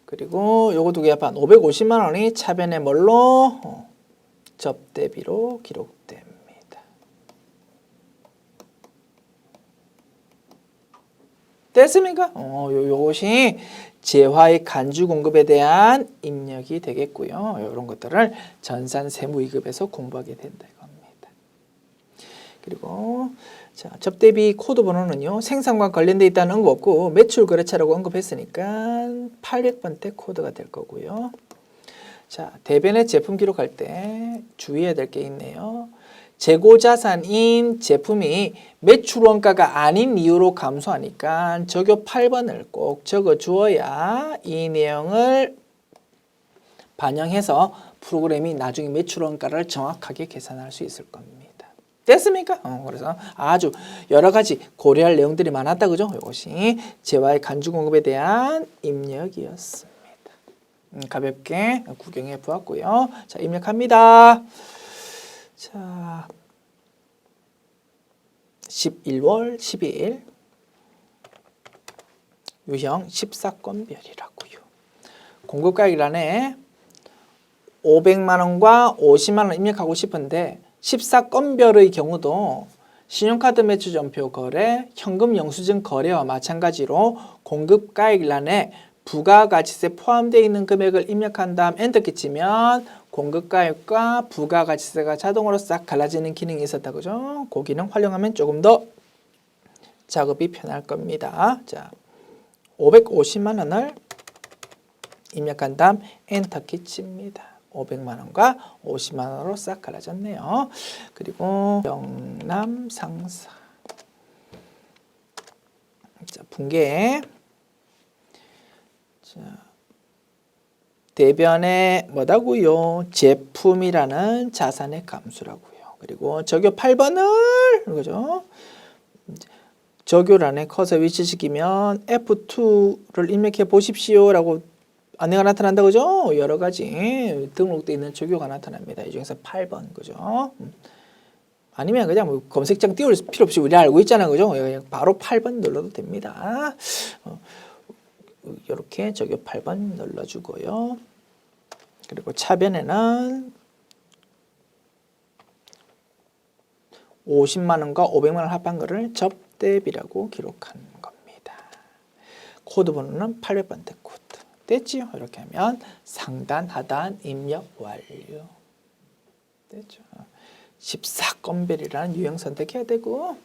그리고 요거 두 개 합한 550만 원이 차변에 뭘로? 접대비로 기록됩니다. 됐습니까? 요것이 재화의 간주 공급에 대한 입력이 되겠고요. 이런 것들을 전산 세무 2급에서 공부하게 된다 이겁니다. 그리고 자, 접대비 코드 번호는요. 생산과 관련돼 있다는 언급 없고 매출 거래처라고 언급했으니까 800번대 코드가 될 거고요. 자, 대변의 제품 기록할 때 주의해야 될 게 있네요. 재고 자산인 제품이 매출 원가가 아닌 이유로 감소하니까 적요 8번을 꼭 적어 주어야 이 내용을 반영해서 프로그램이 나중에 매출 원가를 정확하게 계산할 수 있을 겁니다. 됐습니까? 그래서 아주 여러 가지 고려할 내용들이 많았다 그죠? 이것이 재화의 간주 공급에 대한 입력이었습니다. 가볍게 구경해 보았고요. 자, 입력합니다. 자, 11월 12일 유형 14건별이라고요. 공급가액란에 500만 원과 50만 원 입력하고 싶은데 14건별의 경우도 신용카드 매출전표 거래, 현금 영수증 거래와 마찬가지로 공급가액란에 부가가치세 포함되어 있는 금액을 입력한 다음 엔터키 치면 공급가액과 부가가치세가 자동으로 싹 갈라지는 기능이 있었다 그죠? 그 기능 활용하면 조금 더 작업이 편할 겁니다. 자, 550만 원을 입력한 다음 엔터키 칩니다. 500만 원과 50만 원으로 싹 갈라졌네요. 그리고 영남 상사. 자, 분계. 자, 대변에 뭐다고요? 제품이라는 자산의 감수라고요. 그리고 적요 8번을 그죠? 적요란에 커서 위치시키면 F2를 입력해 보십시오라고 안내가 나타난다 그죠? 여러 가지 등록되어 있는 적요가 나타납니다. 이 중에서 8번 그죠? 아니면 그냥 뭐 검색창 띄울 필요 없이 우리 알고 있잖아 그죠? 그냥 바로 8번 눌러도 됩니다. 이렇게 적요 8번 눌러주고요. 그리고 차변에는 50만 원과 500만 원 합한 거를 접대비라고 기록하는 겁니다. 코드 번호는 800번대 코드. 됐지요? 이렇게 하면 상단, 하단 입력 완료. 됐죠? 14건별이라는 유형 선택해야 되고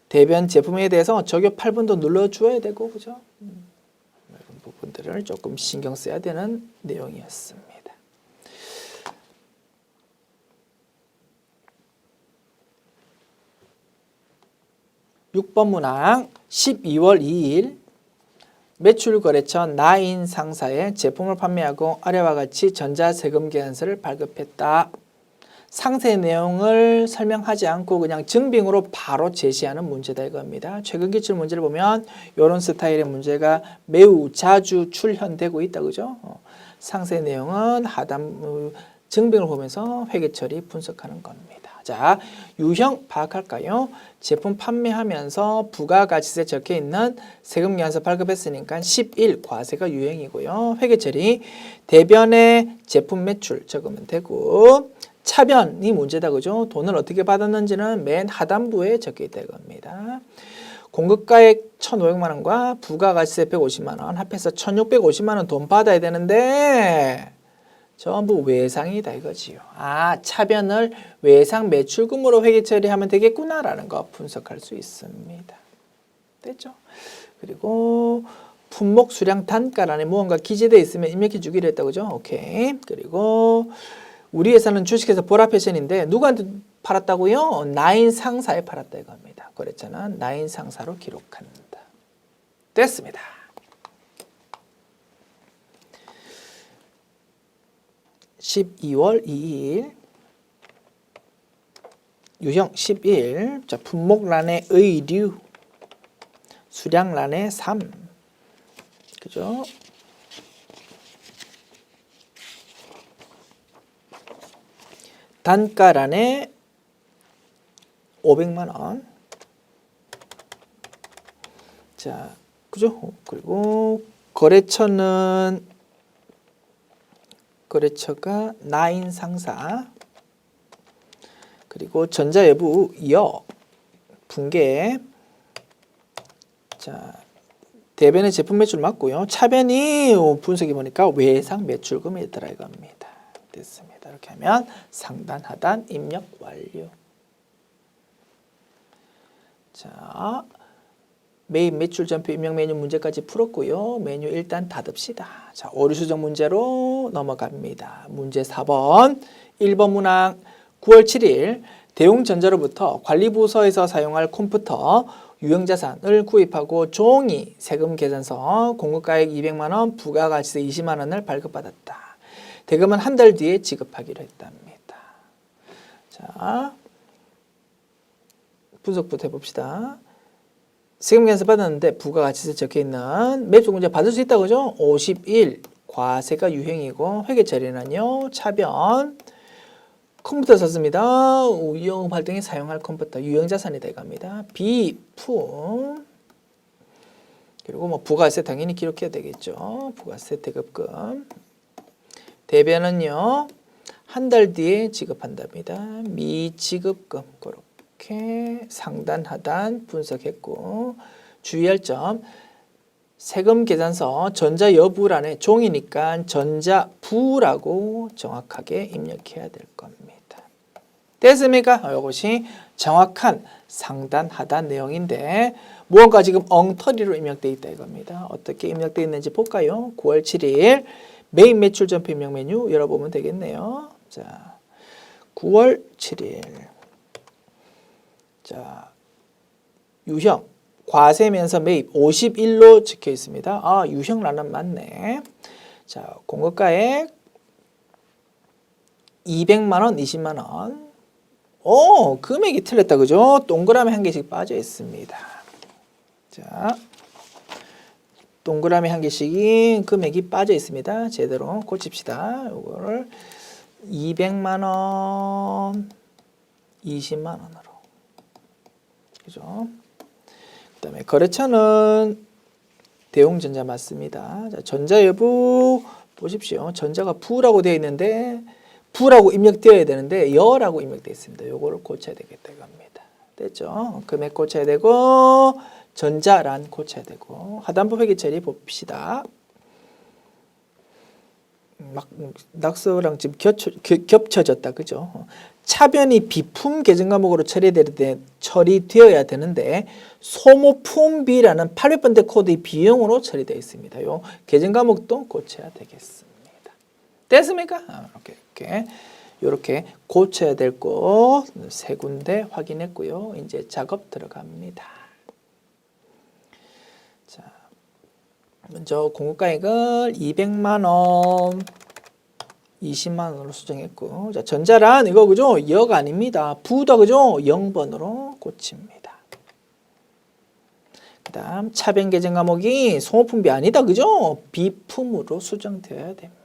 대변 제품에 대해서 적요 8번도 눌러줘야 되고 그죠? 이런 부분들을 조금 신경 써야 되는 내용이었습니다. 6번 문항 12월 2일 매출거래처 나인 상사에 제품을 판매하고 아래와 같이 전자세금계산서를 발급했다. 상세 내용을 설명하지 않고 그냥 증빙으로 바로 제시하는 문제다 이겁니다. 최근 기출 문제를 보면 이런 스타일의 문제가 매우 자주 출현되고 있다 그죠? 상세 내용은 하단 증빙을 보면서 회계처리 분석하는 겁니다. 자, 유형 파악할까요? 제품 판매하면서 부가가치세 적혀있는 세금계산서 발급했으니까 11 과세가 유형이고요. 회계처리 대변의 제품 매출 적으면 되고 차변이 문제다 그죠? 돈을 어떻게 받았는지는 맨 하단부에 적혀있다 이겁니다. 공급가액 1,500만 원과 부가가치세 150만 원 합해서 1,650만 원 돈 받아야 되는데 전부 외상이다 이거지요. 아, 차변을 외상 매출금으로 회계 처리하면 되겠구나라는 거 분석할 수 있습니다. 됐죠? 그리고 품목 수량 단가란에 무언가 기재되어 있으면 입력해 주기로 했다 그죠? 오케이. 그리고 우리 회사는 주식회사 보라패션인데 누구한테 팔았다고요? 나인 상사에 팔았다 이겁니다. 거래처는 나인 상사로 기록한다. 됐습니다. (12월 2일) 유형 11. 자, 품목란에 의류, 수량란에 3. 그죠? 단가란에 500만 원. 자, 그죠? 그리고 거래처가 나인 상사. 그리고 전자외부 2억 분계 자, 대변의 제품 매출 맞고요. 차변이 분석해 보니까 외상 매출금이 들어갑니다. 됐습니다. 이렇게 하면 상단, 하단 입력 완료. 자, 매입 매출 전표 입력 메뉴 문제까지 풀었고요. 메뉴 일단 닫읍시다. 자, 오류 수정 문제로 넘어갑니다. 문제 4번. 1번 문항 9월 7일 대웅전자로부터 관리부서에서 사용할 컴퓨터 유형자산을 구입하고 종이, 세금 계산서, 공급가액 200만 원, 부가가치세 20만 원을 발급받았다. 대금은 한 달 뒤에 지급하기로 했답니다. 자, 분석부터 해봅시다. 세금 계산서 받았는데 부가가치세 적혀있는 매출 공제 받을 수 있다 그죠? 51 과세가 유형이고 회계 처리는요 차변 컴퓨터 썼습니다. 유형 활동에 사용할 컴퓨터 유형자산이 돼갑니다. 비품 그리고 뭐 부가세 당연히 기록해야 되겠죠. 부가세 대급금 대변은요 한 달 뒤에 지급한답니다. 미지급금 그렇게 상단 하단 분석했고 주의할 점 세금 계산서 전자 여부란에 종이니까 전자부라고 정확하게 입력해야 될 겁니다. 됐습니까? 이것이 정확한 상단 하단 내용인데 무언가 지금 엉터리로 입력되어 있다 이겁니다. 어떻게 입력되어 있는지 볼까요? 9월 7일 매입 매출 전표 입력 메뉴 열어보면 되겠네요. 자, 9월 7일 자, 유형 과세면서 매입 51로 적혀 있습니다. 아, 유형란은 맞네. 자, 공급가액 200만 원, 20만 원. 오, 금액이 틀렸다. 그죠? 동그라미 한 개씩 빠져 있습니다. 자, 동그라미 한 개씩이 금액이 빠져 있습니다. 제대로 고칩시다. 요거를 200만 원, 20만 원으로. 그죠? 그다음에 거래처는 대웅전자 맞습니다. 자, 전자 여부 보십시오. 전자가 부라고 되어 있는데 부라고 입력되어야 되는데 여라고 입력되어 있습니다. 요거를 고쳐야 되겠다 이겁니다. 됐죠? 금액 고쳐야 되고 전자란 고쳐야 되고 하단부 회계 처리 봅시다. 막 낙서랑 지금 겹쳐졌다. 그죠? 차변이 비품 계정 과목으로 처리되어야 되는데 소모품비라는 800번대 코드의 비용으로 처리되어 있습니다. 요 계정 과목도 고쳐야 되겠습니다. 됐습니까? 이렇게 고쳐야 될 곳 세 군데 확인했고요. 이제 작업 들어갑니다. 자, 먼저 공급가액을 200만 원, 20만 원으로 수정했고, 자, 전자란 이거 그죠? 여가 아닙니다. 부다 그죠? 0번으로 고칩니다. 그다음 차변 계정 과목이 소모품비 아니다 그죠? 비품으로 수정되어야 됩니다.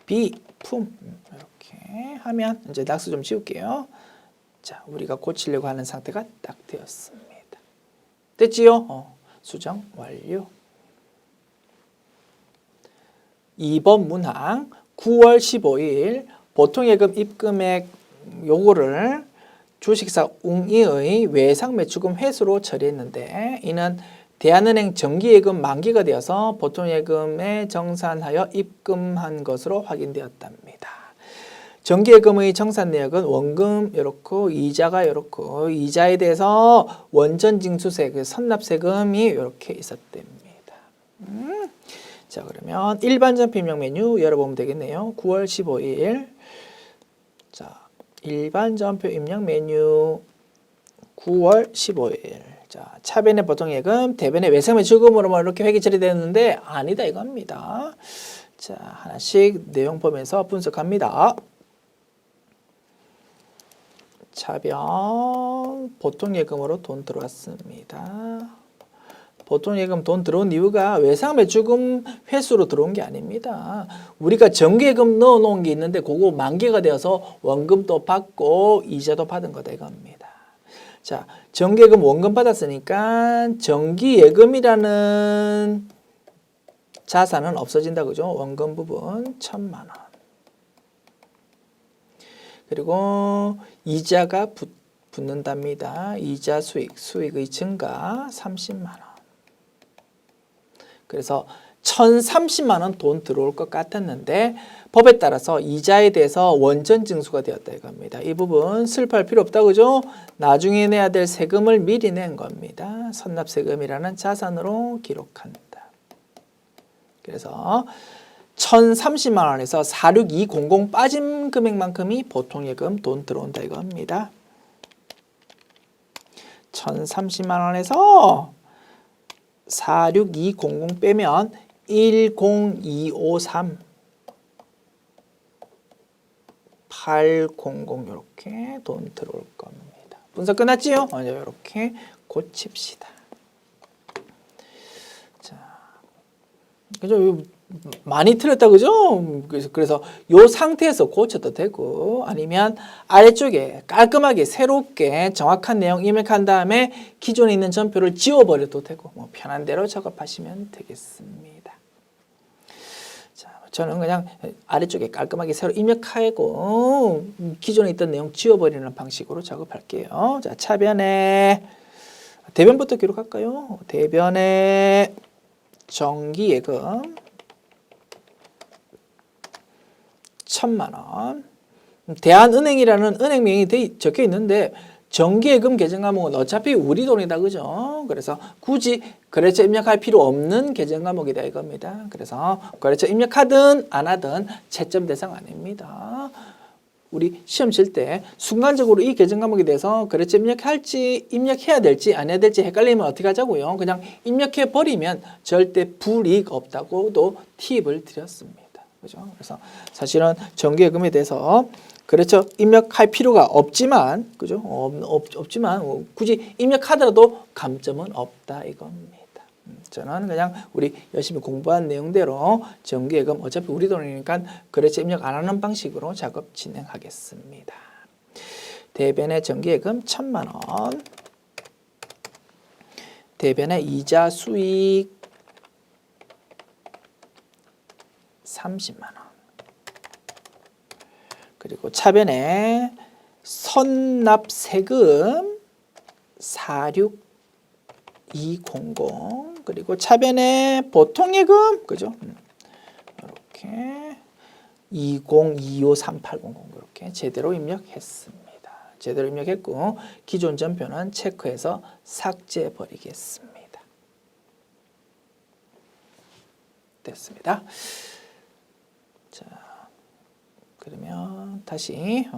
비품 이렇게 하면 이제 낙서 좀 지울게요. 자, 우리가 고치려고 하는 상태가 딱 되었습니다. 됐지요? 수정 완료. 2번 문항 9월 15일 보통예금 입금액 요거를 주식사 웅이의 외상매출금 회수로 처리했는데 이는 대한은행 정기예금 만기가 되어서 보통예금에 정산하여 입금한 것으로 확인되었답니다. 정기예금의 정산 내역은 원금 이렇고 이자가 이렇고 이자에 대해서 원전징수세, 선납세금이 이렇게 있었답니다. 자, 그러면 일반전표 입력 메뉴 열어보면 되겠네요. 9월 15일 자, 일반전표 입력 메뉴 9월 15일 자, 차변의 보통예금, 대변의 외상매출금으로 이렇게 회계 처리되었는데 아니다 이겁니다. 자, 하나씩 내용 보면서 분석합니다. 차변 보통예금으로 돈 들어왔습니다. 보통예금 돈 들어온 이유가 외상매출금 회수로 들어온 게 아닙니다. 우리가 정기예금 넣어놓은 게 있는데 그거 만기가 되어서 원금도 받고 이자도 받은 거다 이겁니다. 자, 정기예금 원금 받았으니까 정기예금이라는 자산은 없어진다 그죠? 원금 부분 1,000만 원. 그리고 이자가 붙는답니다. 이자 수익, 수익의 증가 30만 원. 그래서 1,030만 원 돈 들어올 것 같았는데 법에 따라서 이자에 대해서 원전 징수가 되었다 이겁니다. 이 부분 슬퍼할 필요 없다 그죠? 나중에 내야 될 세금을 미리 낸 겁니다. 선납세금이라는 자산으로 기록한다. 그래서 1,030만 원에서 46200 빠진 금액만큼이 보통예금 돈 들어온다 이겁니다. 1,030만 원에서 46200 빼면 10253 800 이렇게 돈 들어올 겁니다. 분석 끝났지요? 이렇게 고칩시다. 자, 그죠? 많이 틀렸다 그죠? 그래서 이 상태에서 고쳐도 되고 아니면 아래쪽에 깔끔하게 새롭게 정확한 내용 입력한 다음에 기존에 있는 전표를 지워버려도 되고 뭐 편한 대로 작업하시면 되겠습니다. 자, 저는 그냥 아래쪽에 깔끔하게 새로 입력하고 기존에 있던 내용 지워버리는 방식으로 작업할게요. 자, 차변에 대변부터 기록할까요? 대변에 정기예금 1,000만 원. 대한은행이라는 은행명이 적혀 있는데 정기예금 계정 과목은 어차피 우리 돈이다 그죠? 그래서 굳이 거래처 입력할 필요 없는 계정 과목이다 이겁니다. 그래서 거래처 입력하든 안 하든 채점 대상 아닙니다. 우리 시험 칠 때 순간적으로 이 계정 과목에 대해서 거래처 입력해야 될지 안 해야 될지 헷갈리면 어떻게 하자고요? 그냥 입력해 버리면 절대 불이익 없다고도 팁을 드렸습니다. 그죠? 그래서 사실은 정기예금에 대해서 거래처 입력할 필요가 없지만, 그죠? 없지만 굳이 입력하더라도 감점은 없다 이겁니다. 저는 그냥 우리 열심히 공부한 내용대로 정기예금 어차피 우리 돈이니까 거래처 입력 안 하는 방식으로 작업 진행하겠습니다. 대변의 정기예금 1,000만 원, 대변의 이자 수익 30만 원. 그리고 차변에 선납세금 46200 그리고 차변에 보통예금 그죠? 이렇게 2025380 이렇게 제대로 입력했습니다. 제대로 입력했고 기존 전표는 체크해서 삭제해 버리겠습니다. 됐습니다. 자, 그러면 다시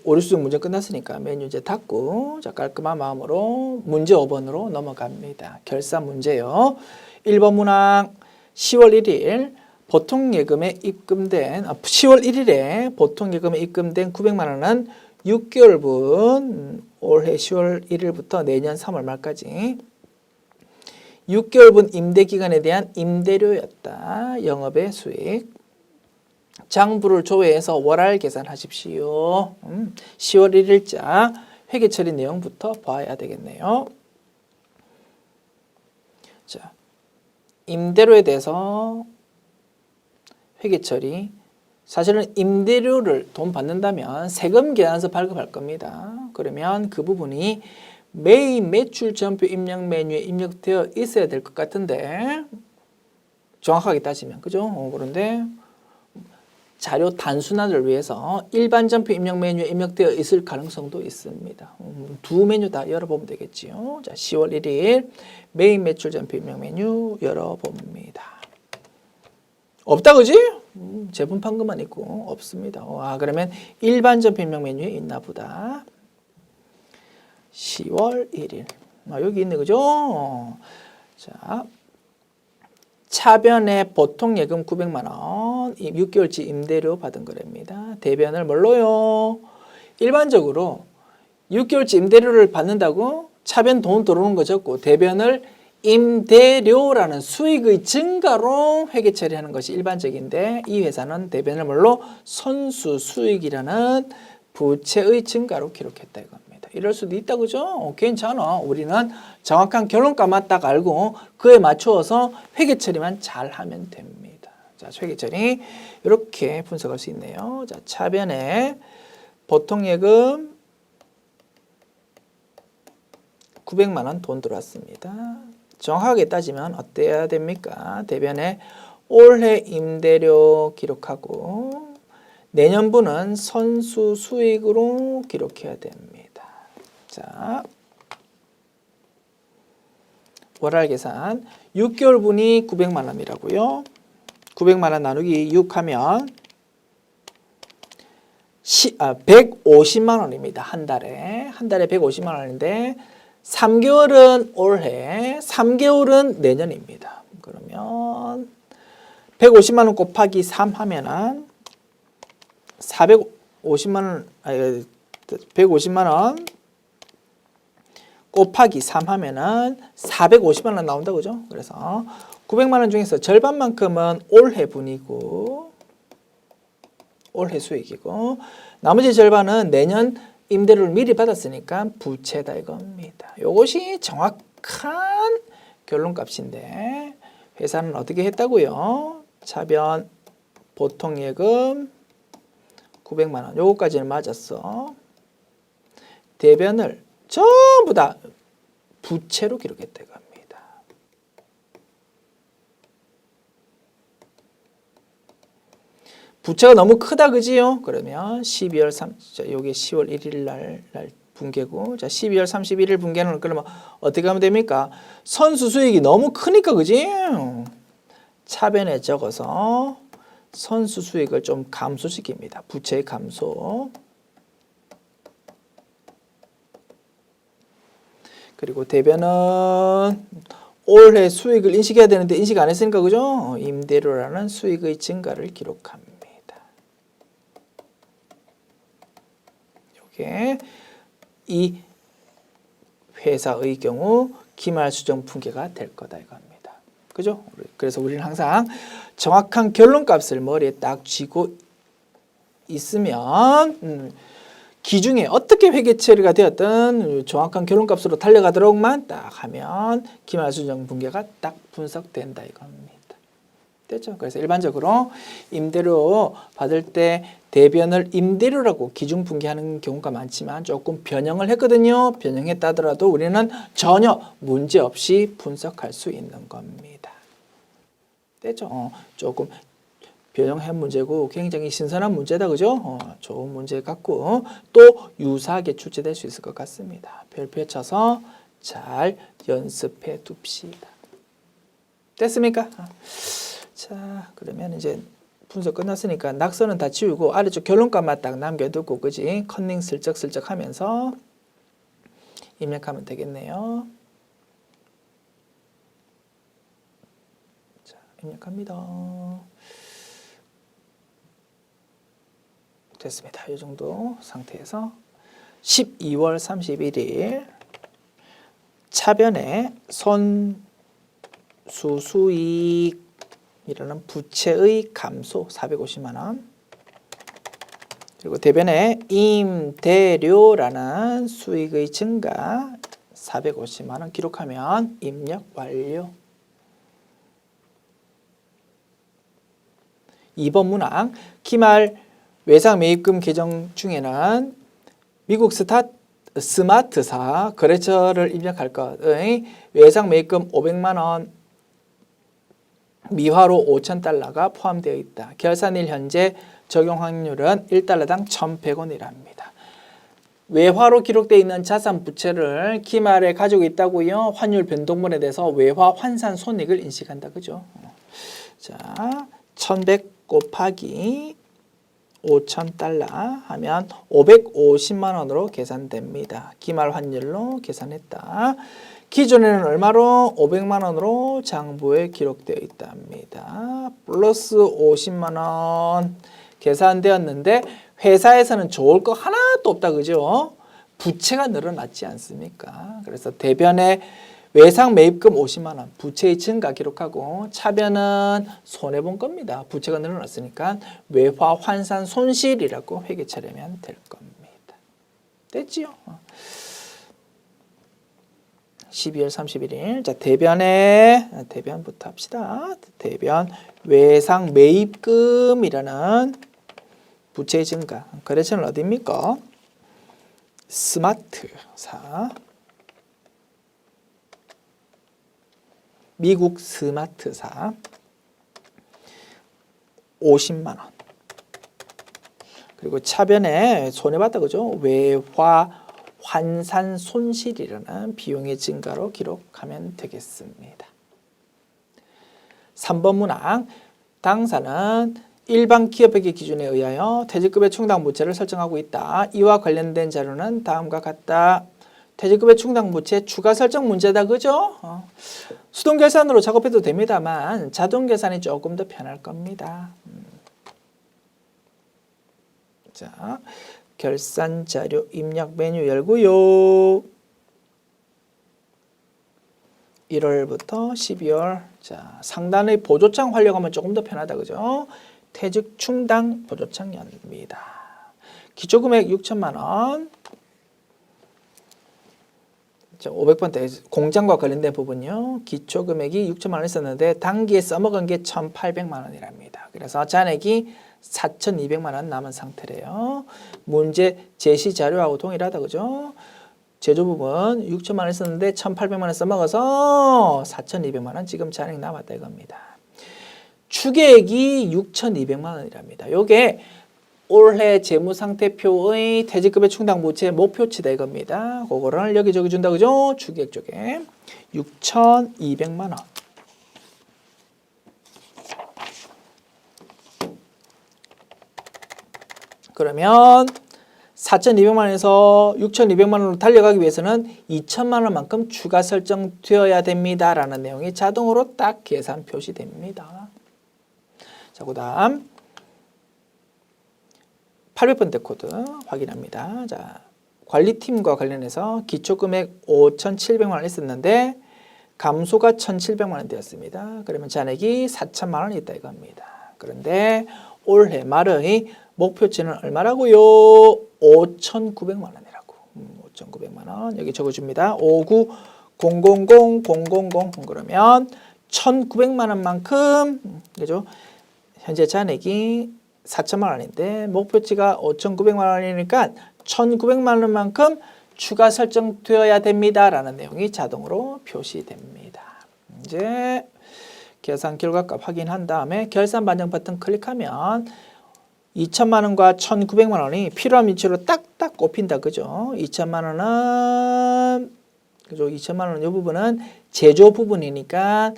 오류 수정 문제 끝났으니까 메뉴 이제 닫고 자, 깔끔한 마음으로 문제 5번으로 넘어갑니다. 결산 문제요. 1번 문항 10월 1일 보통예금에 입금된 10월 1일에 보통예금에 입금된 900만 원은 6개월분 올해 10월 1일부터 내년 3월 말까지 6개월분 임대기간에 대한 임대료였다. 영업의 수익. 장부를 조회해서 월할 계산하십시오. 10월 1일자 회계처리 내용부터 봐야 되겠네요. 자, 임대료에 대해서 회계처리. 사실은 임대료를 돈 받는다면 세금 계산서 발급할 겁니다. 그러면 그 부분이 매일 매출 전표 입력 메뉴에 입력되어 있어야 될 것 같은데 정확하게 따지면 그죠? 그런데 자료 단순화를 위해서 일반 전표 입력 메뉴에 입력되어 있을 가능성도 있습니다. 두 메뉴 다 열어보면 되겠지요. 자, 10월 1일 메인 매출 전표 입력 메뉴 열어봅니다. 없다 그지? 제품 판금만 있고 없습니다. 그러면 일반 전표 입력 메뉴에 있나 보다. 10월 1일 여기 있네 그죠? 자, 차변에 보통예금 900만 원 6개월치 임대료 받은 거랍니다. 대변을 뭘로요? 일반적으로 6개월치 임대료를 받는다고 차변 돈 들어오는 거 적고 대변을 임대료라는 수익의 증가로 회계 처리하는 것이 일반적인데 이 회사는 대변을 뭘로? 선수 수익이라는 부채의 증가로 기록했다 이겁니다. 이럴 수도 있다 그죠? 괜찮아. 우리는 정확한 결론값만 딱 알고 그에 맞추어서 회계 처리만 잘 하면 됩니다. 자, 회계 처리 이렇게 분석할 수 있네요. 자, 차변에 보통예금 900만 원 돈 들어왔습니다. 정확하게 따지면 어때야 됩니까? 대변에 올해 임대료 기록하고 내년분은 선수 수익으로 기록해야 됩니다. 자, 월할 계산 6개월분이 900만 원이라고요. 900만 원 나누기 6 하면 150만 원입니다. 한 달에 150만 원인데 3개월은 올해, 3개월은 내년입니다. 그러면 150만 원 곱하기 3 하면은 450만 원, 150만 원 곱하기 3 하면은 450만 원 나온다, 그죠? 그래서 900만 원 중에서 절반만큼은 올해 분이고, 올해 수익이고, 나머지 절반은 내년 임대료를 미리 받았으니까 부채다 이겁니다. 이것이 정확한 결론값인데 회사는 어떻게 했다고요? 차변 보통예금 900만 원 요거까지는 맞았어. 대변을 전부 다 부채로 기록했다 이겁니다. 부채가 너무 크다 그지요? 그러면 12월 3, 요게 10월 1일 날 분계고, 자 12월 31일 분계는 그러면 어떻게 하면 됩니까? 선수 수익이 너무 크니까 그지? 차변에 적어서 선수 수익을 좀 감소시킵니다. 부채의 감소. 그리고 대변은 올해 수익을 인식해야 되는데 인식 안 했으니까 그죠? 임대료라는 수익의 증가를 기록합니다. 요게 이 회사의 경우 기말 수정 분계가 될 거다 이겁니다. 그죠? 그래서 우리는 항상 정확한 결론값을 머리에 딱 쥐고 있으면 기중에 어떻게 회계 처리가 되었든 정확한 결론값으로 달려가도록만 딱 하면 기말 수정 분계가 딱 분석된다 이겁니다. 됐죠? 그래서 일반적으로 임대료 받을 때 대변을 임대료라고 기준 분계하는 경우가 많지만 조금 변형을 했거든요. 변형했다더라도 우리는 전혀 문제 없이 분석할 수 있는 겁니다. 됐죠? 조금 변형한 문제고 굉장히 신선한 문제다, 그죠? 좋은 문제 같고 또 유사하게 출제될 수 있을 것 같습니다. 별표 쳐서 잘 연습해 둡시다. 됐습니까? 자, 그러면 이제 분석 끝났으니까 낙서는 다 지우고 아래쪽 결론값만 딱 남겨두고, 그지? 컨닝 슬쩍슬쩍 하면서 입력하면 되겠네요. 자, 입력합니다. 됐습니다. 이 정도 상태에서 12월 31일 차변에 선수수익이라는 부채의 감소 450만 원, 그리고 대변에 임대료라는 수익의 증가 450만 원 기록하면 입력 완료. 2번 문항 기말 외상 매입금 계정 중에는 미국 스마트사 거래처를 입력할 것의 외상 매입금 500만 원 미화로 5,000달러가 포함되어 있다. 결산일 현재 적용 확률은 1달러당 1,100원이랍니다. 외화로 기록되어 있는 자산 부채를 기말에 가지고 있다고요. 환율 변동분에 대해서 외화 환산 손익을 인식한다. 그죠? 자, 1,100 곱하기 5,000달러 하면 550만 원으로 계산됩니다. 기말 환율로 계산했다. 기존에는 얼마로? 500만 원으로 장부에 기록되어 있답니다. 플러스 50만 원 계산되었는데 회사에서는 좋을 거 하나도 없다, 그죠? 부채가 늘어났지 않습니까? 그래서 대변에 외상 매입금 50만 원, 부채의 증가 기록하고 차변은 손해본 겁니다. 부채가 늘어났으니까 외화 환산 손실이라고 회계 처리하면 될 겁니다. 됐지요? 12월 31일. 자, 대변부터 합시다. 대변 외상 매입금이라는 부채의 증가. 거래처는 어디입니까? 스마트사. 미국 스마트사 50만 원. 그리고 차변에 손해봤다 그죠? 외화 환산 손실이라는 비용의 증가로 기록하면 되겠습니다. 3번 문항 당사는 일반 기업회계 기준에 의하여 퇴직급여 충당 부채를 설정하고 있다. 이와 관련된 자료는 다음과 같다. 퇴직급여 충당 부채 추가 설정 문제다. 그죠? 수동 계산으로 작업해도 됩니다만 자동 계산이 조금 더 편할 겁니다. 자, 결산 자료 입력 메뉴 열고요. 1월부터 12월. 자, 상단의 보조창 활용하면 조금 더 편하다. 그죠? 퇴직 충당 보조창 엽니다. 기초금액 6천만 원. 자, 500번대 공장과 관련된 부분요. 기초금액이 6천만 원 있었는데 단기에 써먹은 게 1,800만 원이랍니다. 그래서 잔액이 4,200만 원 남은 상태래요. 문제 제시 자료하고 동일하다. 그죠? 제조 부분 6천만 원 썼는데 1,800만 원 써먹어서 4,200만 원 지금 잔액 남았다 이겁니다. 추계액이 6,200만 원이랍니다. 요게 올해 재무상태표의 퇴직급여 충당 부채 목표치다 이겁니다. 그거를 여기 저기 준다 그죠? 추계액 쪽에 6,200만 원. 그러면 4,200만 원에서 6,200만 원으로 달려가기 위해서는 2천만 원만큼 추가 설정되어야 됩니다. 라는 내용이 자동으로 딱 계산 표시됩니다. 자, 그 다음 800번대 코드 확인합니다. 자, 관리팀과 관련해서 기초금액 5,700만 원 있었는데 감소가 1,700만 원 되었습니다. 그러면 잔액이 4천만 원이 있다 이겁니다. 그런데 올해 말의 목표치는 얼마라고요? 5,900만 원이라고. 5,900만 원 여기 적어줍니다. 590000000 그러면 1,900만 원만큼 그죠? 현재 잔액이 4천만 원인데 목표치가 5,900만 원이니까 1,900만 원만큼 추가 설정되어야 됩니다. 라는 내용이 자동으로 표시됩니다. 이제 계산 결과값 확인한 다음에 결산 반영 버튼 클릭하면 2천만 원과 1,900만 원이 필요한 위치로 딱딱 꼽힌다. 그죠? 2천만 원은 그죠? 2천만 원 이 부분은 제조 부분이니까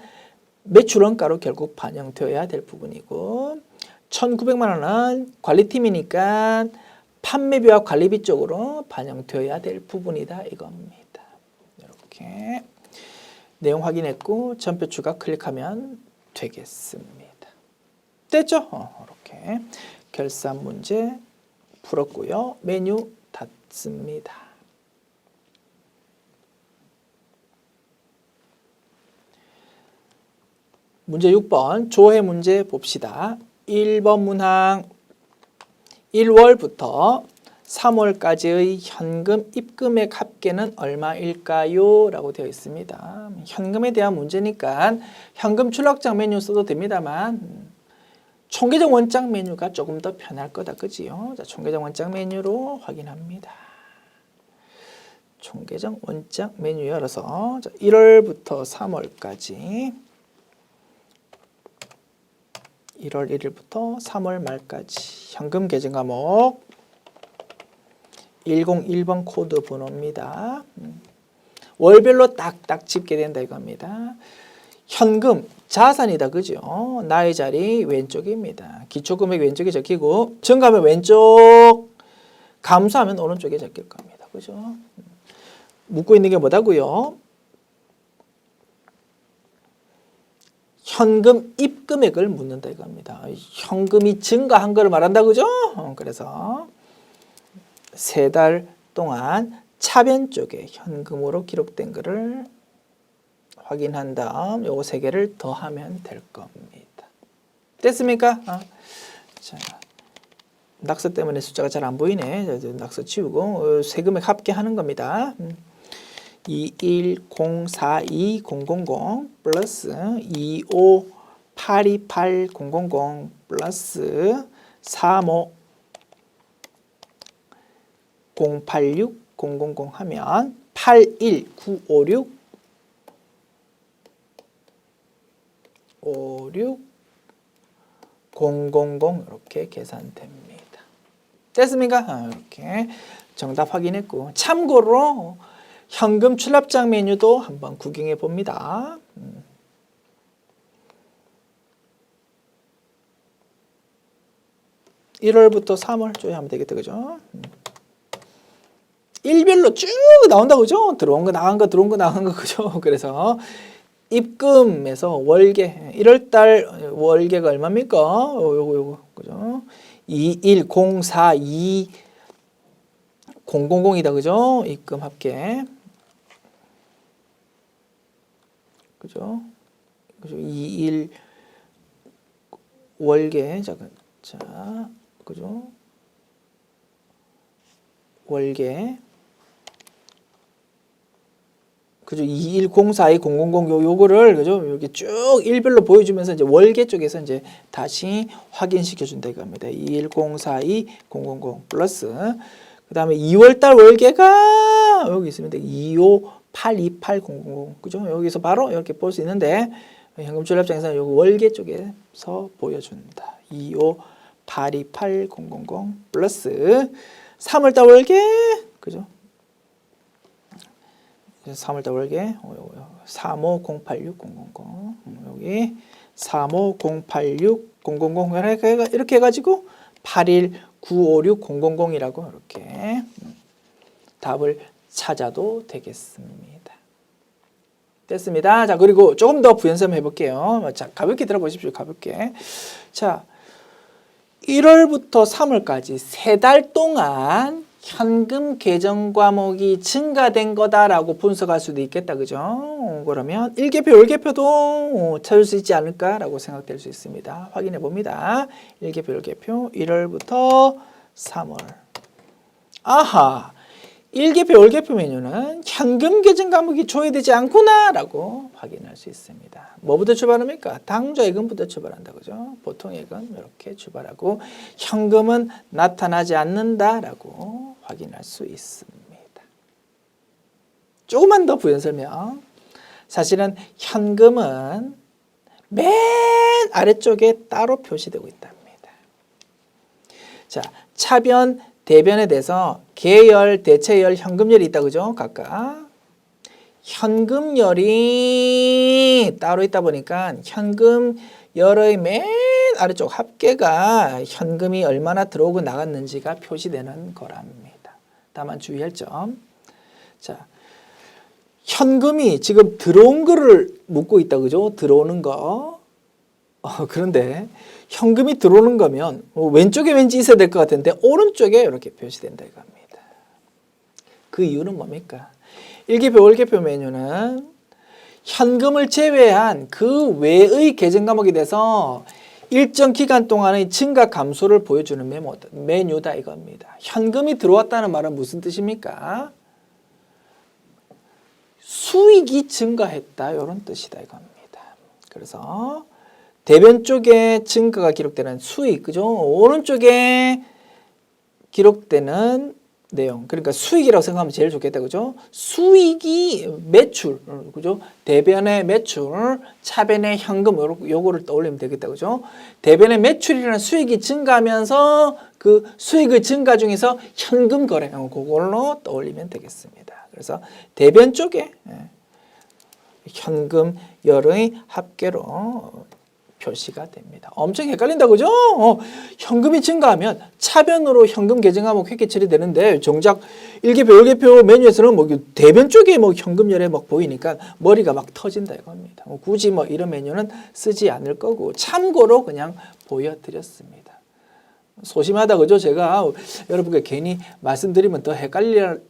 매출 원가로 결국 반영되어야 될 부분이고 1,900만 원은 관리팀이니까 판매비와 관리비 쪽으로 반영되어야 될 부분이다 이겁니다. 이렇게 내용 확인했고 전표 추가 클릭하면 되겠습니다. 됐죠? 이렇게 결산 문제 풀었고요. 메뉴 닫습니다. 문제 6번 조회 문제 봅시다. 1번 문항 1월부터 3월까지의 현금 입금액 합계는 얼마일까요? 라고 되어 있습니다. 현금에 대한 문제니까 현금 출납장 메뉴 써도 됩니다만 총계정 원장 메뉴가 조금 더 편할 거다. 그지요? 자, 총계정 원장 메뉴로 확인합니다. 총계정 원장 메뉴 열어서 1월부터 3월까지 1월 1일부터 3월 말까지 현금 계정 과목 101번 코드 번호입니다. 월별로 딱딱 집게 된다 이겁니다. 현금 자산이다. 그죠? 나의 자리 왼쪽입니다. 기초금액 왼쪽에 적히고 증가하면 왼쪽 감소하면 오른쪽에 적힐 겁니다. 그죠? 묻고 있는 게 뭐다고요? 현금 입금액을 묻는다 이겁니다. 현금이 증가한 것을 말한다. 그죠? 그래서 3달 동안 차변 쪽에 현금으로 기록된 것을 확인한 다음 요거 3개를 더하면 될 겁니다. 됐습니까? 자, 낙서 때문에 숫자가 잘 안 보이네. 낙서 치우고 세금액 합계하는 겁니다. 2104200 플러스 2582800 플러스 3508600 하면 81956 56 000 이렇게 계산됩니다. 됐습니까? 이렇게 정답 확인했고, 참고로 현금 출납장 메뉴도 한번 구경해 봅니다. 1월부터 3월 쭉 하면 되겠다, 그죠? 일별로 쭉 나온다고, 그죠? 들어온 거, 나간 거, 들어온 거, 나간 거, 그죠? 그래서 입금에서 월계, 1월달 월계가 얼마입니까? 요거, 그죠? 2104200이다, 그죠? 입금 합계. 그죠? 21 월계, 잠깐, 자, 그죠? 월계. 그죠? 2104200 요거를, 그죠? 여기 쭉 일별로 보여주면서 이제 월계 쪽에서 이제 다시 확인시켜 준다 이겁니다. 2104200 플러스, 그 다음에 2월달 월계가 여기 있습니다. 2582800, 그죠? 여기서 바로 이렇게 볼 수 있는데, 현금 출납장에서는 요거 월계 쪽에서 보여준다. 2582800 플러스 3월달 월계, 그죠? 3월달 월계 3508600, 여기 3508600 이렇게 해가지고 8195600이라고 이렇게 답을 찾아도 되겠습니다. 됐습니다. 자, 그리고 조금 더 부연점 해볼게요. 자, 가볍게 들어보십시오. 가볍게. 자, 1월부터 3월까지 3달 동안 현금 계정 과목이 증가된 거다라고 분석할 수도 있겠다, 그죠? 그러면 1계표, 1계표도 찾을 수 있지 않을까라고 생각될 수 있습니다. 확인해 봅니다. 1계표, 1계표, 1월부터 3월. 아하! 1계표, 1계표 메뉴는 현금 계정 과목이 조회되지 않구나라고 확인할 수 있습니다. 뭐부터 출발합니까? 당좌예금부터 출발한다, 그죠? 보통예금 이렇게 출발하고 현금은 나타나지 않는다라고 확인할 수 있습니다. 조금만 더 부연 설명. 사실은 현금은 맨 아래쪽에 따로 표시되고 있답니다. 자, 차변, 대변에 대해서 계열, 대체열, 현금열이 있다, 그죠? 각각. 현금열이 따로 있다 보니까 현금열의 맨 아래쪽 합계가 현금이 얼마나 들어오고 나갔는지가 표시되는 거랍니다. 다만 주의할 점. 자, 현금이 지금 들어온 거를 묻고 있다, 그죠? 들어오는 거. 그런데 현금이 들어오는 거면 왼쪽에 왠지 있어야 될 것 같은데 오른쪽에 이렇게 표시된다 이겁니다. 그 이유는 뭡니까? 1계표, 1계표 메뉴는 현금을 제외한 그 외의 계정 과목에 대해서 일정 기간 동안의 증가 감소를 보여주는 메뉴다 이겁니다. 현금이 들어왔다는 말은 무슨 뜻입니까? 수익이 증가했다 이런 뜻이다 이겁니다. 그래서 대변 쪽에 증가가 기록되는 수익, 그죠? 오른쪽에 기록되는 내용, 그러니까 수익이라고 생각하면 제일 좋겠다, 그죠? 수익이 매출, 그죠? 대변의 매출, 차변의 현금, 요거를 떠올리면 되겠다, 그죠? 대변의 매출이라는 수익이 증가하면서 그 수익의 증가 중에서 현금 거래, 그걸로 떠올리면 되겠습니다. 그래서 대변 쪽에 현금열의 합계로 표시가 됩니다. 엄청 헷갈린다, 그죠? 현금이 증가하면 차변으로 현금 계정 과목 회계 처리되는데 정작 1계표, 1계표 메뉴에서는 뭐 대변 쪽에 뭐 현금열에 막 보이니까 머리가 막 터진다 이겁니다. 굳이 뭐 이런 메뉴는 쓰지 않을 거고 참고로 그냥 보여드렸습니다. 소심하다, 그죠? 제가 여러분께 괜히 말씀드리면 더 헷갈릴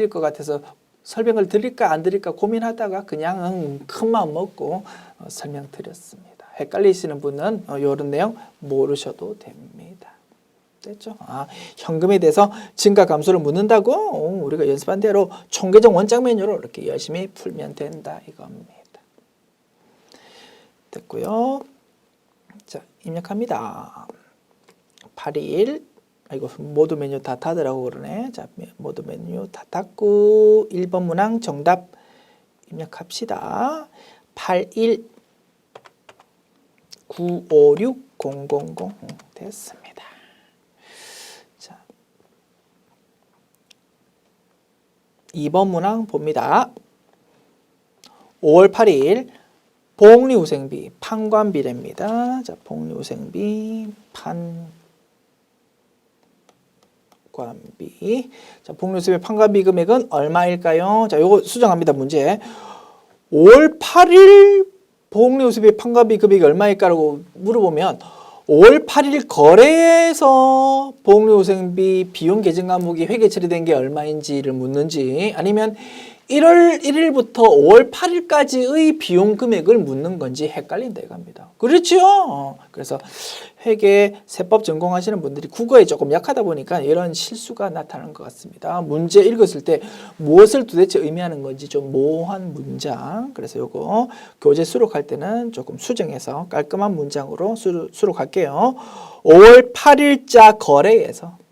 것 같아서 설명을 드릴까 안 드릴까 고민하다가 그냥 큰 마음 먹고 설명드렸습니다. 헷갈리시는 분은 이런 내용 모르셔도 됩니다. 됐죠? 현금에 대해서 증가 감소를 묻는다고 우리가 연습한 대로 총계정 원장 메뉴로 이렇게 열심히 풀면 된다 이겁니다. 됐고요. 자, 입력합니다. 8일. 아이고, 모두 메뉴 다 닫으라고 그러네. 자, 모두 메뉴 다 닫고 1번 문항 정답 입력합시다. 8일 956000 됐습니다. 자, 2번 문항 봅니다. 5월 8일 복리후생비 판관비례입니다. 자, 복리후생비 판관비. 자, 복리후생비 판관비 금액은 얼마일까요? 자, 요거 수정합니다. 문제. 5월 8일 복리후생비 판관비 금액이 얼마일까라고 물어보면 5월 8일 거래에서 복리후생비 비용 계정 과목이 회계 처리된 게 얼마인지를 묻는지, 아니면 1월 1일부터 5월 8일까지의 비용 금액을 묻는 건지 헷갈린다 이겁니다. 그렇죠? 그래서 회계 세법 전공하시는 분들이 국어에 조금 약하다 보니까 이런 실수가 나타나는 것 같습니다. 문제 읽었을 때 무엇을 도대체 의미하는 건지 좀 모호한 문장, 그래서 요거 교재 수록할 때는 조금 수정해서 깔끔한 문장으로 수록할게요. 5월 8일자 거래에서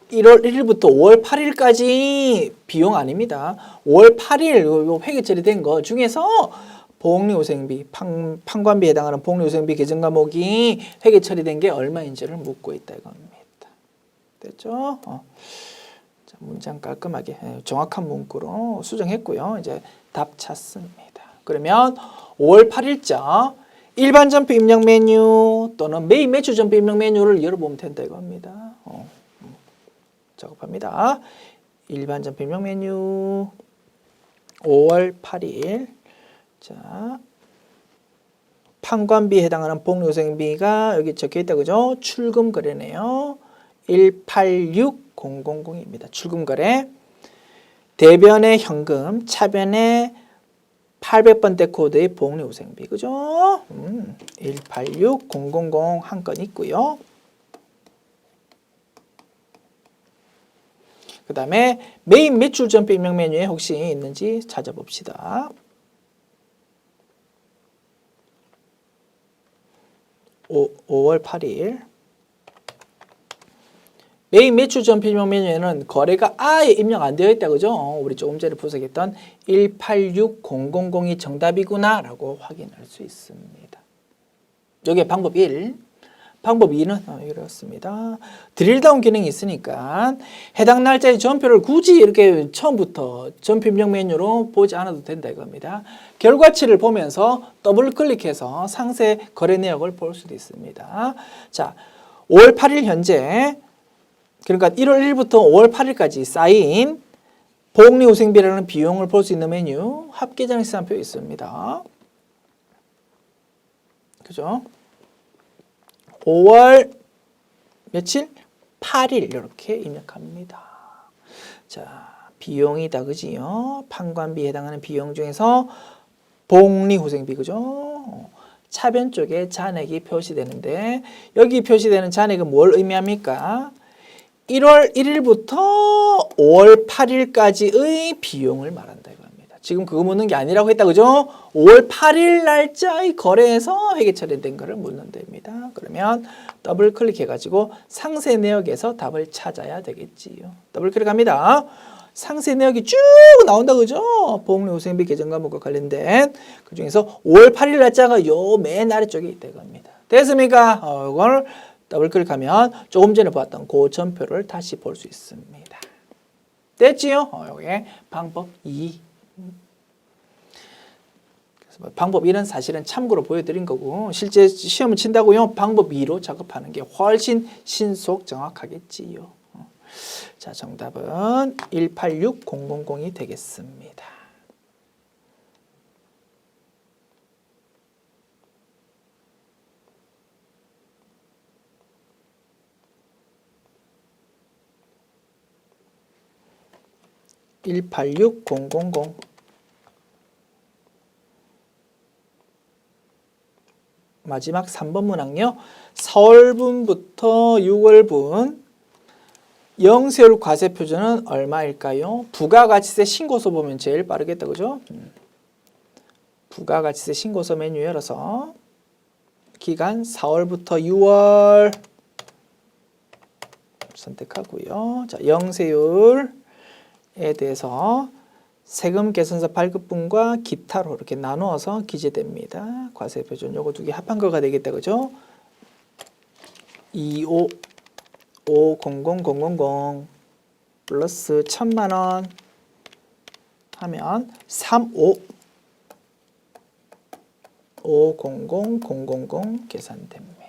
1월 1일부터 5월 8일까지 비용 아닙니다. 5월 8일 회계 처리된 거 중에서 복리후생비, 판관비에 해당하는 복리후생비 계정 과목이 회계 처리된 게 얼마인지를 묻고 있다 이겁니다. 됐죠? 자, 문장 깔끔하게 정확한 문구로 수정했고요. 이제 답 찾습니다. 그러면 5월 8일자 일반 전표 입력 메뉴 또는 매일 매출 전표 입력 메뉴를 열어보면 된다 이겁니다. 작업합니다. 일반 전표 입력 메뉴 5월 8일. 자, 판관비에 해당하는 복리후생비가 여기 적혀 있다 그죠? 출금 거래네요. 186000입니다. 출금 거래. 대변의 현금, 차변의 800번대 코드의 복리후생비 그죠? 186000 한 건 있고요. 그 다음에 메인 매출 전표 입력 메뉴에 혹시 있는지 찾아봅시다. 5월 8일 메인 매출 전표 입력 메뉴에는 거래가 아예 입력 안 되어 있다 그죠? 우리 조금 전에 분석했던 186000이 정답이구나 라고 확인할 수 있습니다. 여기에 방법 1. 방법 2는 이렇습니다. 드릴다운 기능이 있으니까 해당 날짜의 전표를 굳이 이렇게 처음부터 전표 입력 메뉴로 보지 않아도 된다 이겁니다. 결과치를 보면서 더블 클릭해서 상세 거래 내역을 볼 수도 있습니다. 자, 5월 8일 현재, 그러니까 1월 1일부터 5월 8일까지 쌓인 복리후생비라는 비용을 볼 수 있는 메뉴 합계장 시산표 있습니다. 그죠? 5월 며칠? 8일 이렇게 입력합니다. 자, 비용이다 그지요? 판관비에 해당하는 비용 중에서 복리후생비 그죠? 차변 쪽에 잔액이 표시되는데 여기 표시되는 잔액은 뭘 의미합니까? 1월 1일부터 5월 8일까지의 비용을 말한다 이겁니다. 지금 그거 묻는 게 아니라고 했다 그죠? 5월 8일 날짜의 거래에서 회계 처리된 거를 묻는 됩니다. 그러면 더블 클릭해 가지고 상세 내역에서 답을 찾아야 되겠지요. 더블 클릭합니다. 상세 내역이 쭉 나온다 그죠? 복리후생비 계정 과목과 관련된 그 중에서 5월 8일 날짜가 요 맨 아래쪽에 있다 이겁니다. 됐습니까? 이걸 더블 클릭하면 조금 전에 봤던 그 전표를 다시 볼 수 있습니다. 됐지요? 이게 방법 2. 그래서 방법 1은 사실은 참고로 보여드린 거고 실제 시험을 친다고요? 방법 2로 작업하는 게 훨씬 신속 정확하겠지요. 자, 정답은 186000이 되겠습니다. (186000) 마지막 3번 문항요. 4월분부터 6월분 영세율 과세 표준은 얼마일까요? 부가가치세 신고서 보면 제일 빠르겠다 그죠? 부가가치세 신고서 메뉴 열어서 기간 4월부터 6월 선택하고요. 자, 영세율에 대해서 세금 계산서 발급분과 기타로 이렇게 나누어서 기재됩니다. 과세 표준 요거 두 개 합한 거가 되겠다. 그죠? 2550000 플러스 1000만 원 하면 3550000 계산됩니다.